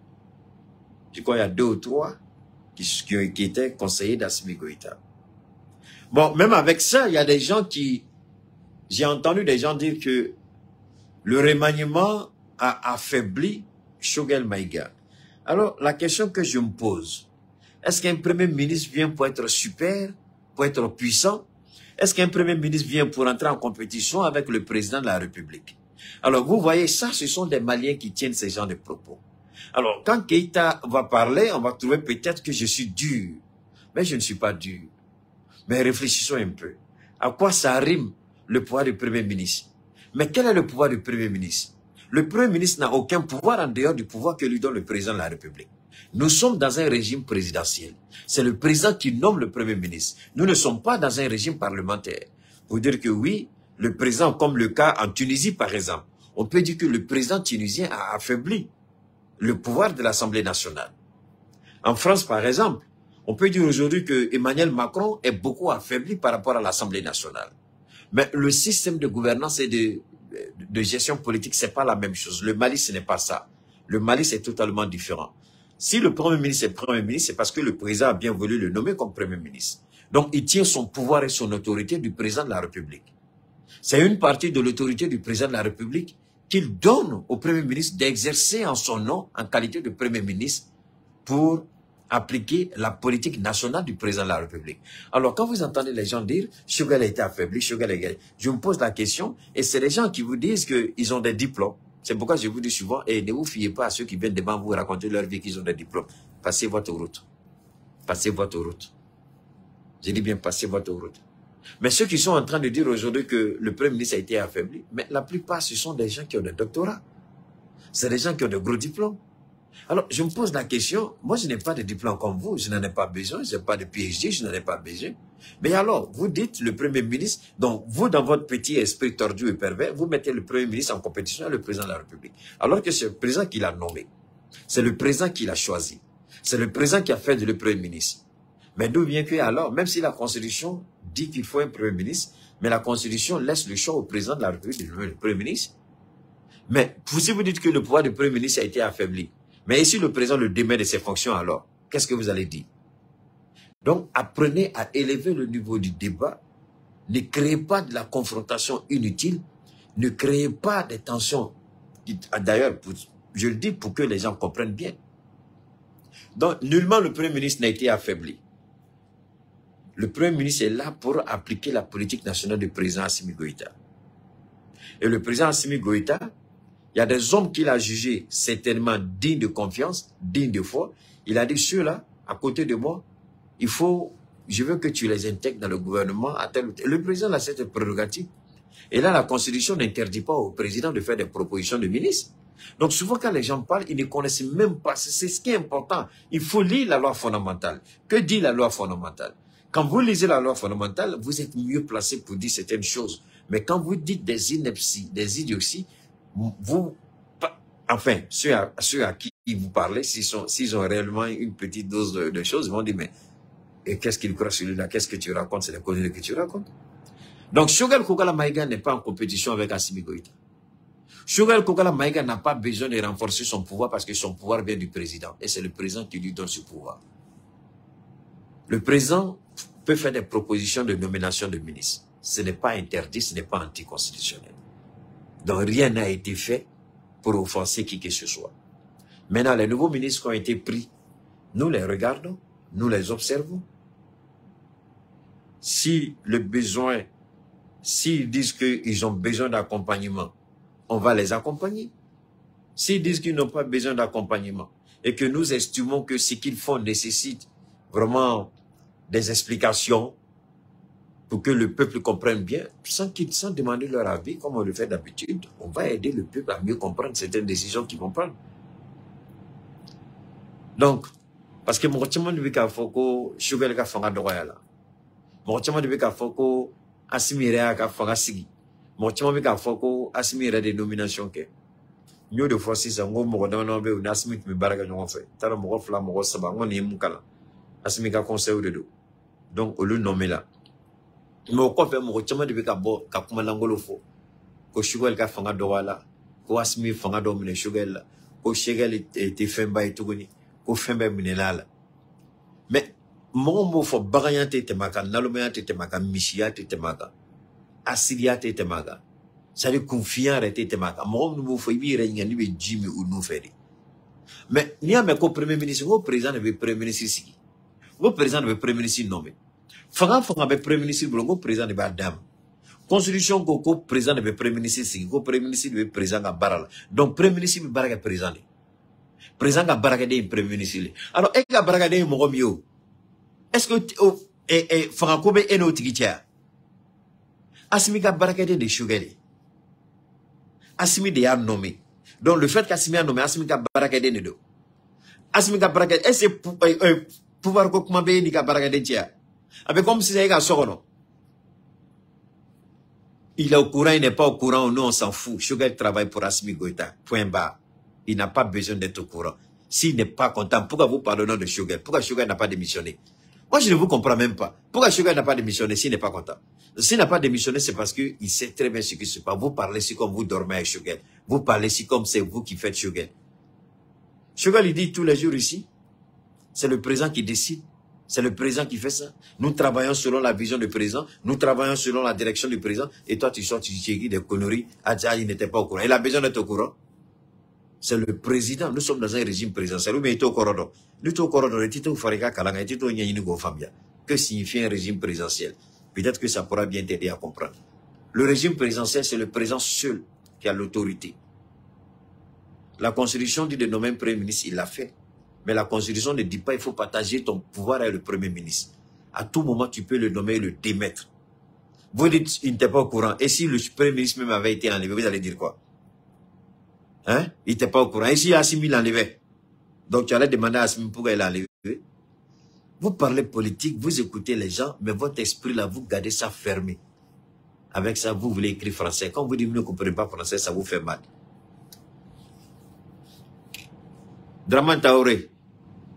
Je crois qu'il y a 2 ou 3 qui étaient conseillers d'Assimi Goïta. Bon, même avec ça, il y a des gens qui... J'ai entendu des gens dire que le remaniement a affaibli Shogel Maïga. Alors, la question que je me pose, est-ce qu'un premier ministre vient pour être super, pour être puissant? Est-ce qu'un premier ministre vient pour entrer en compétition avec le président de la République? Alors, vous voyez, ça, ce sont des Maliens qui tiennent ces genres de propos. Alors, quand Keïta va parler, on va trouver peut-être que je suis dur. Mais je ne suis pas dur. Mais réfléchissons un peu. À quoi ça rime le pouvoir du Premier ministre? Mais quel est le pouvoir du Premier ministre? Le Premier ministre n'a aucun pouvoir en dehors du pouvoir que lui donne le président de la République. Nous sommes dans un régime présidentiel. C'est le président qui nomme le Premier ministre. Nous ne sommes pas dans un régime parlementaire. Pour dire que oui, le président, comme le cas en Tunisie par exemple, on peut dire que le président tunisien a affaibli le pouvoir de l'Assemblée nationale. En France, par exemple, on peut dire aujourd'hui que Emmanuel Macron est beaucoup affaibli par rapport à l'Assemblée nationale. Mais le système de gouvernance et de gestion politique, c'est pas la même chose. Le Mali, ce n'est pas ça. Le Mali, c'est totalement différent. Si le Premier ministre est Premier ministre, c'est parce que le président a bien voulu le nommer comme Premier ministre. Donc, il tient son pouvoir et son autorité du président de la République. C'est une partie de l'autorité du président de la République qu'il donne au Premier ministre d'exercer en son nom, en qualité de Premier ministre, pour appliquer la politique nationale du président de la République. Alors, quand vous entendez les gens dire « Choguel a été affaibli, Choguel a gagné », je me pose la question, et c'est les gens qui vous disent qu'ils ont des diplômes. C'est pourquoi je vous dis souvent, et ne vous fiez pas à ceux qui viennent devant vous raconter leur vie qu'ils ont des diplômes. Passez votre route. Passez votre route. Je dis bien, passez votre route. Mais ceux qui sont en train de dire aujourd'hui que le Premier ministre a été affaibli, mais la plupart, ce sont des gens qui ont des doctorats. C'est des gens qui ont de gros diplômes. Alors, je me pose la question, moi je n'ai pas de diplôme comme vous, je n'en ai pas besoin, je n'ai pas de PhD, je n'en ai pas besoin. Mais alors, vous dites le Premier ministre, donc vous dans votre petit esprit tordu et pervers, vous mettez le Premier ministre en compétition avec le président de la République. Alors que c'est le président qui l'a nommé, c'est le président qui l'a choisi, c'est le président qui a fait de le Premier ministre. Mais d'où vient que alors, même si la Constitution dit qu'il faut un Premier ministre, mais la Constitution laisse le choix au président de la République de nommer le Premier ministre. Mais si vous dites que le pouvoir du Premier ministre a été affaibli, mais si le président le démet de ses fonctions alors, qu'est-ce que vous allez dire? Donc, apprenez à élever le niveau du débat. Ne créez pas de la confrontation inutile. Ne créez pas des tensions. D'ailleurs, je le dis pour que les gens comprennent bien. Donc, nullement le Premier ministre n'a été affaibli. Le Premier ministre est là pour appliquer la politique nationale du président Assimi Goïta. Et le président Assimi Goïta, il y a des hommes qu'il a jugés certainement dignes de confiance, dignes de foi. Il a dit, ceux-là, à côté de moi, je veux que tu les intègres dans le gouvernement à tel ou tel. Le président a cette prérogative. Et là, la Constitution n'interdit pas au président de faire des propositions de ministres. Donc souvent, quand les gens parlent, ils ne connaissent même pas. C'est ce qui est important. Il faut lire la loi fondamentale. Que dit la loi fondamentale? Quand vous lisez la loi fondamentale, vous êtes mieux placé pour dire certaines choses. Mais quand vous dites des inepties, des idioties, enfin, ceux à qui vous parlez, s'ils ont réellement une petite dose de choses, ils vont dire, mais qu'est-ce qu'il croit celui-là? Qu'est-ce que tu racontes? C'est les conneries que tu racontes. Donc, Choguel Kokala Maïga n'est pas en compétition avec Assimi Goïta. Choguel Kokala Maïga n'a pas besoin de renforcer son pouvoir parce que son pouvoir vient du président. Et c'est le président qui lui donne ce pouvoir. Le président peut faire des propositions de nomination de ministres. Ce n'est pas interdit, ce n'est pas anticonstitutionnel. Donc, rien n'a été fait pour offenser qui que ce soit. Maintenant, les nouveaux ministres qui ont été pris, nous les regardons, nous les observons. Si le besoin, s'ils disent qu'ils ont besoin d'accompagnement, on va les accompagner. S'ils disent qu'ils n'ont pas besoin d'accompagnement et que nous estimons que ce qu'ils font nécessite vraiment des explications pour que le peuple comprenne bien, sans demander leur avis, comme on le fait d'habitude, on va aider le peuple à mieux comprendre certaines décisions qu'ils vont prendre. Donc, parce que mon de Bika Foko, Choguel ka fanga doyala. Mon de Bika Foko, Assimire ka fanga sigi. Mon de Bika Foko, Assimire des nominations ke. Nous de fois si ça, on m'a donné un Assimit me baraga non fait. Tala mo fla mo saba, on y mukala. Assimika conseil de dos. Donc, au lieu de nommer là. Mais au fait, mon de Bika bo, ka kuma langolo fo. Ko Choguel ka fanga doyala. Ko Assimi fanga domine Choguel la. Ko Choguel était fait ba et tout goni. Mais mon faut bagayante temaka, nalomayante temaka, michiate temaka, assiliate temaka, ça veut confiant rete temaka. Mon nous faut y réunir ni Jimmy ou nous faire. Mais ni à mes co-premier ministre, au président de premier ministre ici, au président de premier ministre nommé. Fanga be premier ministre, au président de Badam. Constitution co président de premier ministre ici, au premier ministre de président de Baral. Donc premier ministre de Baral président. Président a baragade un premier ministre. Alors, est-ce qu'il a baragade un moromio? Est-ce que, Francobe est notre tigitia? Assimi a baragade de Choguel. Assimi de a nommé. Donc, le fait qu'Assimi a nommé, Assimi a baragade ne do. Assimi a baragade, est-ce que, pouvoir que comment bé ni a baragade tia? Avec comme si c'est un sorono. Il est au courant, il n'est pas au courant, nous on s'en fout. Choguel travaille pour Assimi Goïta. Point barre. il n'a pas besoin d'être au courant. S'il n'est pas content, pourquoi vous parlez au nom de Choguel? Pourquoi Choguel n'a pas démissionné? Moi, je ne vous comprends même pas. Pourquoi Choguel n'a pas démissionné s'il n'est pas content? S'il n'a pas démissionné, c'est parce qu'il sait très bien ce qui se passe. Vous parlez si comme vous dormez avec Choguel. Vous parlez si comme c'est vous qui faites Choguel. Choguel, il dit tous les jours ici, c'est le président qui décide. C'est le président qui fait ça. Nous travaillons selon la vision du président. Nous travaillons selon la direction du président. Et toi, tu sors, tu dis des conneries. Ah, il n'était pas au courant. Il a besoin d'être au courant. C'est le président. Nous sommes dans un régime présidentiel. Mais il est au courant. Nous sommes au courant. Que signifie un régime présidentiel? Peut-être que ça pourra bien t'aider à comprendre. Le régime présidentiel, c'est le président seul qui a l'autorité. La Constitution dit de nommer un Premier ministre, il l'a fait. Mais la Constitution ne dit pas qu'il faut partager ton pouvoir avec le Premier ministre. À tout moment, tu peux le nommer et le démettre. Vous dites, il n'était pas au courant. Et si le Premier ministre même avait été enlevé, vous allez dire quoi? Hein? Il n'était pas au courant. Et si Assimi l'enlevait? Donc tu allais demander à Assimi pourquoi il l'a enlevé. Vous parlez politique, vous écoutez les gens, mais votre esprit là, vous gardez ça fermé. Avec ça, vous voulez écrire français. Quand vous dites que vous ne comprenez pas français, ça vous fait mal. Draman Taoré,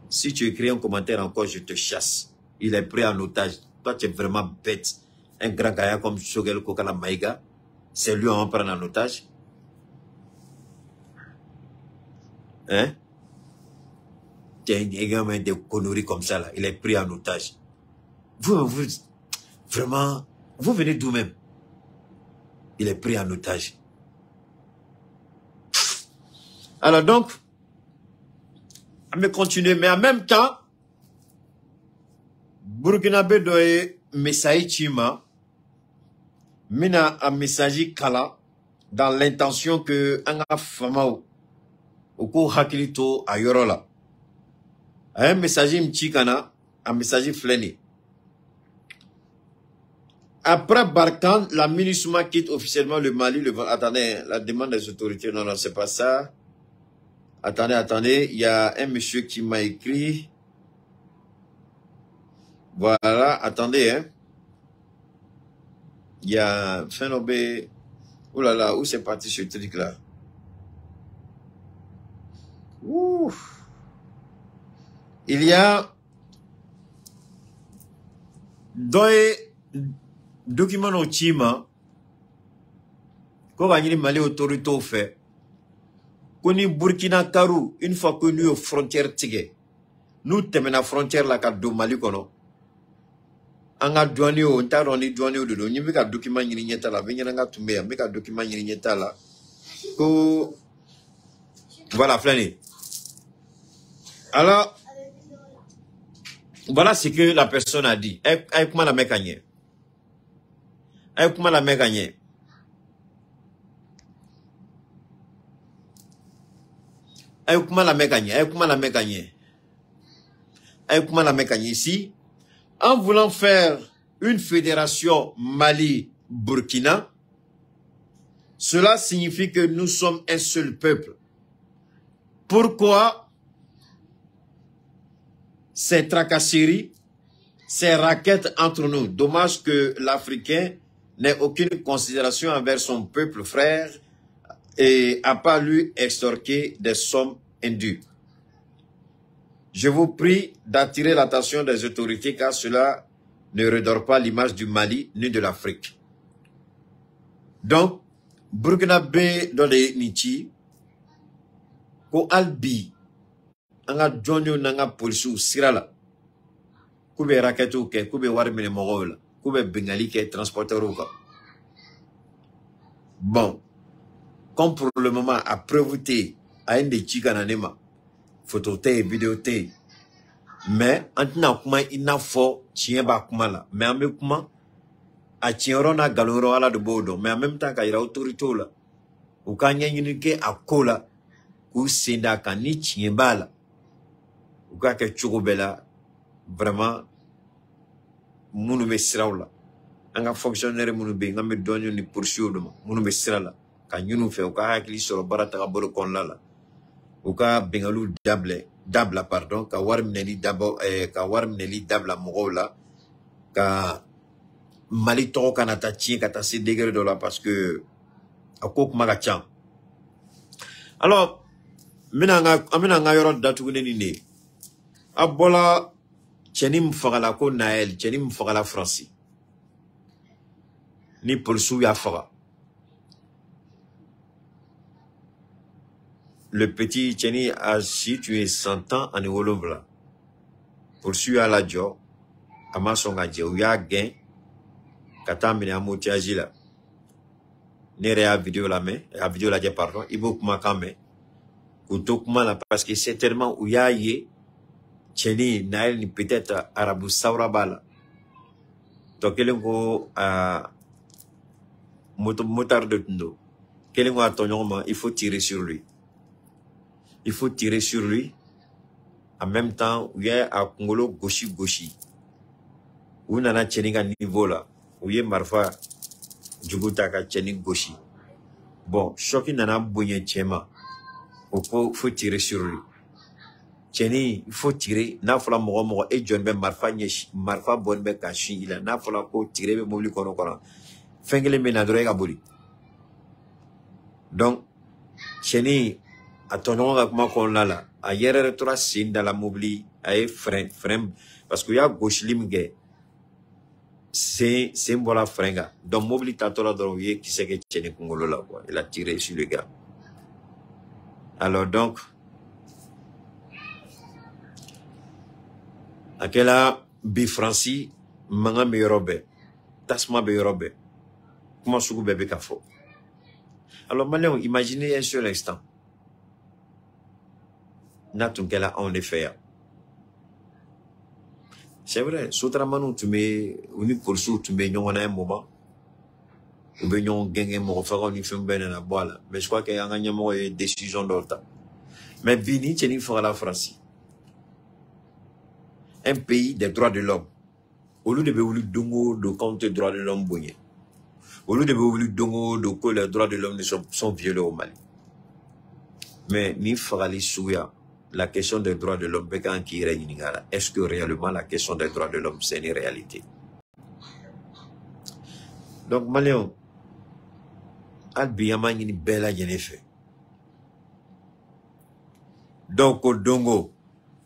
si tu écris un commentaire encore, je te chasse. Il est pris en otage. Toi, tu es vraiment bête. Un grand gars comme Choguel Kokala Maïga, c'est lui on prend en otage. Hein? Également des conneries comme ça, là. Il est pris en otage. Vous, vraiment, vous venez d'où même? Il est pris en otage. Alors donc, on va continuer, mais en même temps, Burkinabé doit message Chima, mina un message Kala, dans l'intention que Anga Famao, au cours Hakilito à Yorola. Un message Mchikana, un message Fleni. Après Barkhane, la MINUSMA quitte officiellement le Mali. Attendez, la demande des autorités, non, c'est pas ça. Attendez, il y a un monsieur qui m'a écrit. Voilà, attendez, hein. Il y a Phénobé. Oh là là, où c'est parti ce truc-là? Ouf. Il y a deux documents au Chima. Quand on a Mali autorité fait. Koni Burkina Karou, une fois que nous aux frontières tigé, nous temons la frontière la carte de Mali kono. Anga douane o, ntaro ni douane o dodo, ni meka document ni nyeta la, venye nga tumbe, meka document ni nyeta la. Ko voilà flâner. Alors voilà ce que la personne a dit. Comment la mécanique? Comment la mécanique? Comment la mécanique? Comment la mécanique ici? En voulant faire une fédération Mali-Burkina, cela signifie que nous sommes un seul peuple. Pourquoi ces tracasseries, ces raquettes entre nous? Dommage que l'Africain n'ait aucune considération envers son peuple frère et à pas lui extorquer des sommes indues. Je vous prie d'attirer l'attention des autorités car cela ne redore pas l'image du Mali ni de l'Afrique. Donc, Burkinabé dans les Nichi, ko Albi, anga jonyo nanga polisu sirala, kube raketu ke, kube warmine mogola, kube bengali ke transporteur ou. Bon. Comme pour le moment, après vous à un des chigananema, photo vidéo mais maintenant comment il n'a faut tien ba kuma la, mais en même temps a tienrona galoro ala de bodo, mais en même temps qu'il y a autorité là, ou quand il y a une ke a kola, ou senda kani tien bala, ou quand que chukobela, vraiment, mounou me siraola, anga fonctionnaire mounou be, nga me donne ni poursuivre mounou me sirala. Quand nous fait au cas qu'il sur le barata bolo kon la au cas bengalou dabla pardon ka warmneli dabo ka warmneli dabla mogola ka Mali to kanata tien kata se degré de là parce que akok magacham. Alors amina nga yoro datugune ni ne abola chenim fagala ko Naël chenim fagala Franci ni polsu ya faga le petit cheni a situé 100 ans en Wolobla poursuit à la jo amasonga je ya gain kata mine amotiaji la nere a vidéo la main a vidéo la je pardon ibo kuma kame utokuma la parce que c'est tellement où ya ye cheni Naël ni peut-être arabu saura bala to kelengo a motard de tundo kelengo a tonoma il faut tirer sur lui. Il faut tirer sur lui. En même temps, il y a un Congolo gauchi. Où nana tcheninga niveau là. Où il y a marfa djugutaka tchening gauchi. Bon, choki nana bougné tchema. Il faut tirer sur lui. Tcheni, il faut tirer. Na fola moro et John ben marfa nyesh. Marfa bon ben kashi. Il a na fola ko tirer be mobili kono kono. Fengele menadore gaboli. Donc, tcheni. Attendons avec moi qu'on l'a là. Ailleurs, retour sin dans la mobili, aïe frein, parce qu'il y a gauche limge. C'est un bon fringa. Donc mobili tatola drogué qui sait que tient Congolo là quoi. Il a tiré sur le gars. Alors donc, à quelle bifranci, manga merobe, tasma berobe. Comment soukou bébé kafo. Alors maintenant, imaginez un seul instant. Natungela en effet. C'est vrai, Soutramanu, tu mets, unique pour sous, tu mets un moment. Ou bien, on gagne mon frère, on y fait un ben à la boîte. Mais je crois qu'il y a une décision d'autre. Mais Bini, tu n'y feras la France. Un pays des droits de l'homme. Au lieu de vouloir dongo de compte des droits de l'homme, au lieu de vouloir dongo de que les droits de l'homme sont violés au Mali. Mais ni fera les souya. La question des droits de l'homme, est-ce que réellement la question des droits de l'homme, c'est une réalité? Donc, Maléon, Albiyama ni bella fait. Donc, au Dongo,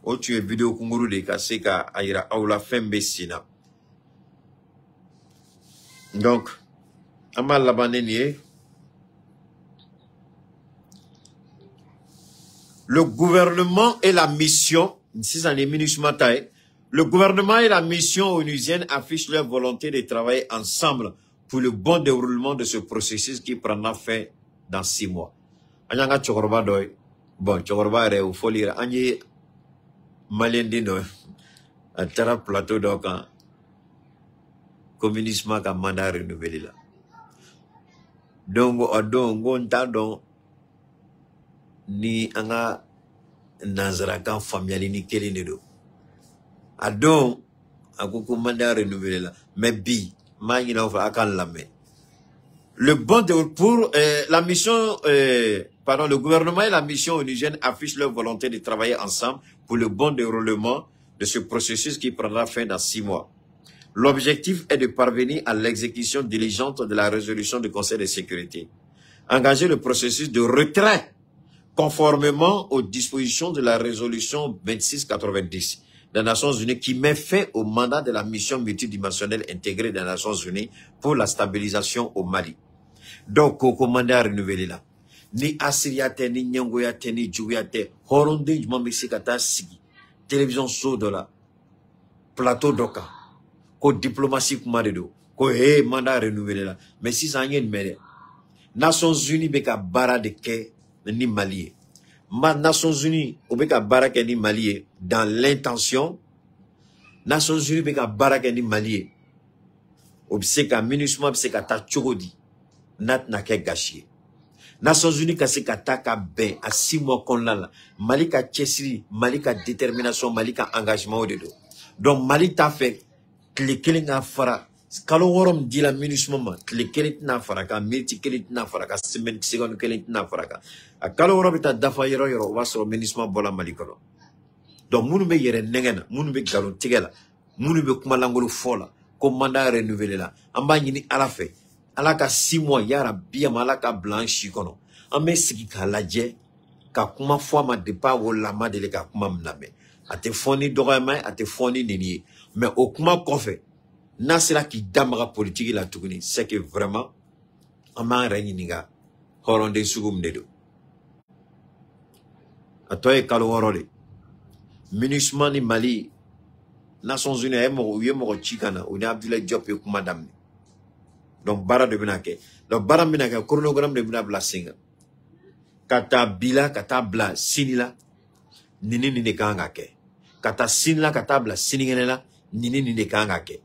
où tu es vidéo Kunguru de Kaseka, Aïra, Aula Fembe Sina. Donc, Amal Labanenier, le gouvernement et la mission, le gouvernement et la mission onusienne affichent leur volonté de travailler ensemble pour le bon déroulement de ce processus qui prendra fin dans 6 mois. Anyanga Tchorba doy, bon, Tchorba re ou folire, Anye Malendino, un terrain plateau donc, communisme a mandat renouvelé là. Donc, ni anga nazarakan familiali ni kelene do adon akoko mandat renouvelé là mais bi mangi na fa akan lamé le bon de pour la mission pardon le gouvernement et la mission onusienne affichent leur volonté de travailler ensemble pour le bon déroulement de ce processus qui prendra fin dans 6 mois. L'objectif est de parvenir à l'exécution diligente de la résolution du Conseil de sécurité, engager le processus de retrait conformément aux dispositions de la résolution 2690 des Nations Unies qui met fin au mandat de la mission multidimensionnelle intégrée des Nations Unies pour la stabilisation au Mali. Donc, au mandat renouvelé là, ni Assyriate, ni Nyangoyate, ni Djouyate, Horonde, Jumamexikata, Sigi, télévision Sodola, plateau d'Oka, ko diplomatie Kumaredo, ko mandat renouvelé là. Mais si ça y est, mais Nations Unies beka bara de ke ni Mali. Ma Nations Unies obeka baraka ni Mali dans l'intention. Nations Unies beka baraka ni Mali. Obseka minusma obseka ta chogodi. Nat na ke gashi. Nations Unies kaseka ta ka ben à 6 mois qu'on l'a. Mali ka chesiri, Mali ka détermination, Mali ka engagement au dedo. Donc Mali ta fait klekelinga fara. Kalo worom di la minusma klekelit na faraka, milti kelit na faraka, semaine seconde kelit na faraka. A kalo worom ta dafa yero yero wasro minusma bola Mali kono. Donc munu be yere nengena, munu be galon tigela, munu be kuma langolo fola, commandant renouvelé là. Amba nyini ala fe, ala ka 6 mois yara biya malaka blanchi kono. Ambe sigi ka laje, ka kuma fo ma de pas wala ma de ka kuma mnabe ate foni dogama ate foni nini mais au kuma kofe na sera ki damara politique la tuguni c'est que vraiment ama reni niga horonde sugum dedo atoy kalo worole MINUSMA ni Mali Nations Unies mo chikana ou Abdoulaye Diop yo kuma damni donc bara de binake donc bara binake chronogramme de binabla singa kata bila kata bla sinila nini kanga ke kata sinila kata bla siningela nini kanga ke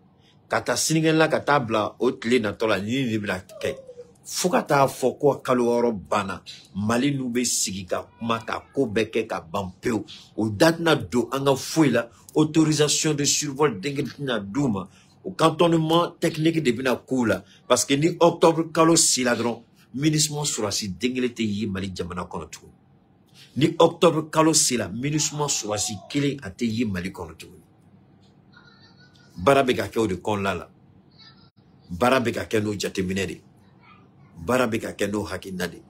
kata siningela kata bla otle na tola nini bla ke fukata foko kaloro bana Mali nube sigika maka ko beke ka bampeu o datna do anga fuila autorisation de survol d'Engelina Douma, au cantonnement technique de Bina Koula, parce que ni octobre, kalo siladron, ministre sur si d'Engelete yi Mali Jamana Konotou. Ni octobre, kalo sila, ministre sur si kile a te yi Mali Konotou. Barabeka keo de Konlala, Barabeka keno jateminede, Barabeka keno hakinade,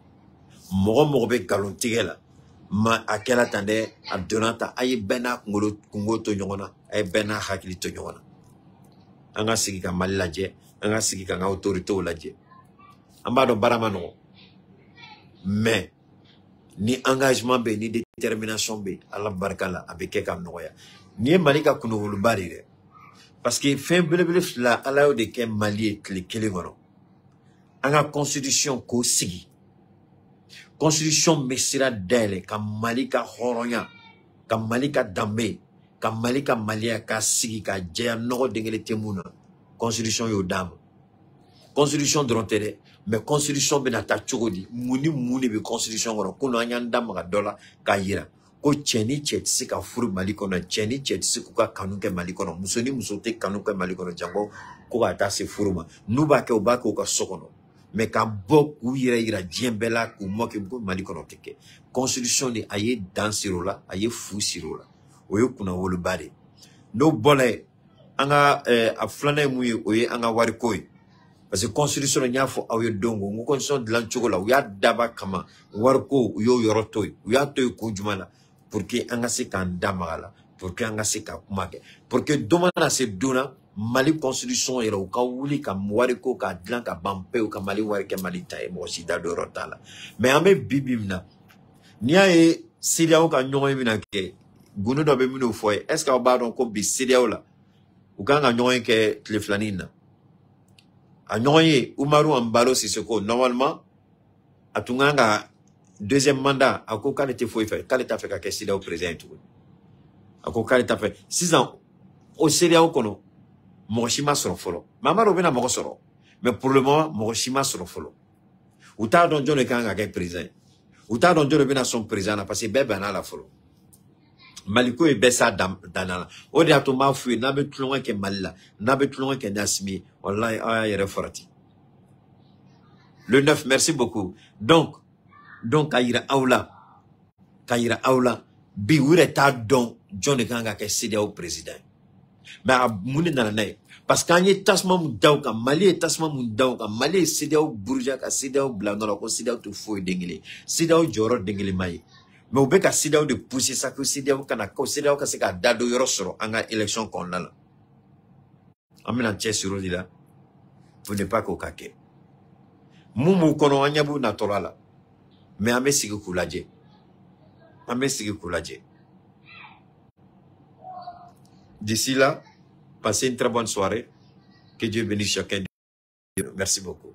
Morobe galon tigela. Ma akela tande abdonata ay bena kungo to nyona ay bena hakili to nyona anga sigi ka malaje anga sigi ka autorité olaje ambado baramano mais ni engagement be ni détermination be ala barkala abeke kam noya ni malika kuno bari de parce que fin belebele la ala de ke mali kele ngono anga constitution ko sigi Constitution mesira dele ka malika horonya ka malika dambe ka malika malia ka sigi ka jeya nogo dengele temuna Constitution yo dam Constitution drontere mais Constitution benata chogodi muni be Constitution ngoro kuno anyanda maga dola ka yira ko cheni chetsi ka furu maliko na cheni chetsi ka kanuke maliko na musoni musote kanuke maliko na jango ko ata se furuma nuba ke obako ka sokono mais ka bok ou ira djembela ou moke ko mali kono teke constitution ni aye dans sirola aye fou sirola oyo kuna wolu bari no bole anga a flane muyi oye anga wari koy parce que constitution nya fo ayo dongo ngo constitution de lanchogola uya daba kama warko uyo yorotoy uya toy ko jumala pour que anga se kan damala pour que anga se ka kumake pour que domana se dona Mali constitution era uka wuli ka mwariko ka dlan ka bampe ka Mali warike Mali tae mo sida do rotala mais ame bibimna nia e sidia ka nyongo mina ke gunu do be mino foy est ce que ba don ko bi sidia la uka nga nyongo ke tleflanina a nyongo Umaru Ambalo Sisoko normalement atunganga deuxième mandat akoka nete foy fait kale ta fait ka sidia au président akoka ta fait 6 ans au sidia kono Moshima Sorofolo. Maman Robena Morosoro. Mais pour le moment, Moshima Sorofolo. Ou t'as donc John Kanga avec président. Ou t'as donc John Robena son président parce que bébé n'a la folo. Maliko et Bessa Danala. Au dia to ma fui, n'abe tout loin que Malila. N'abe tout loin que Nasmi. Wallahi, aïe, forti. Le 9, merci beaucoup. Donc, Kaira Aula. Biwure ta don John Kanga ke sédia au président. Mais à mouni nanane parce qu'il y a tasma mundauka Mali tasma mundauka Mali sédiao bourgeois ka sédiao blanc non ko sédiao to fo dengile sédiao joro dengile mai mais au beka sédiao de pousser ça que sédiao kana ko sédiao ka se ka dado yorosoro anga élection kon la amina tchesuro dila pour ne pas ko kake mumu kono anyabu naturala mais ame sigi kulaje D'ici là, passez une très bonne soirée. Que Dieu bénisse chacun. Merci beaucoup.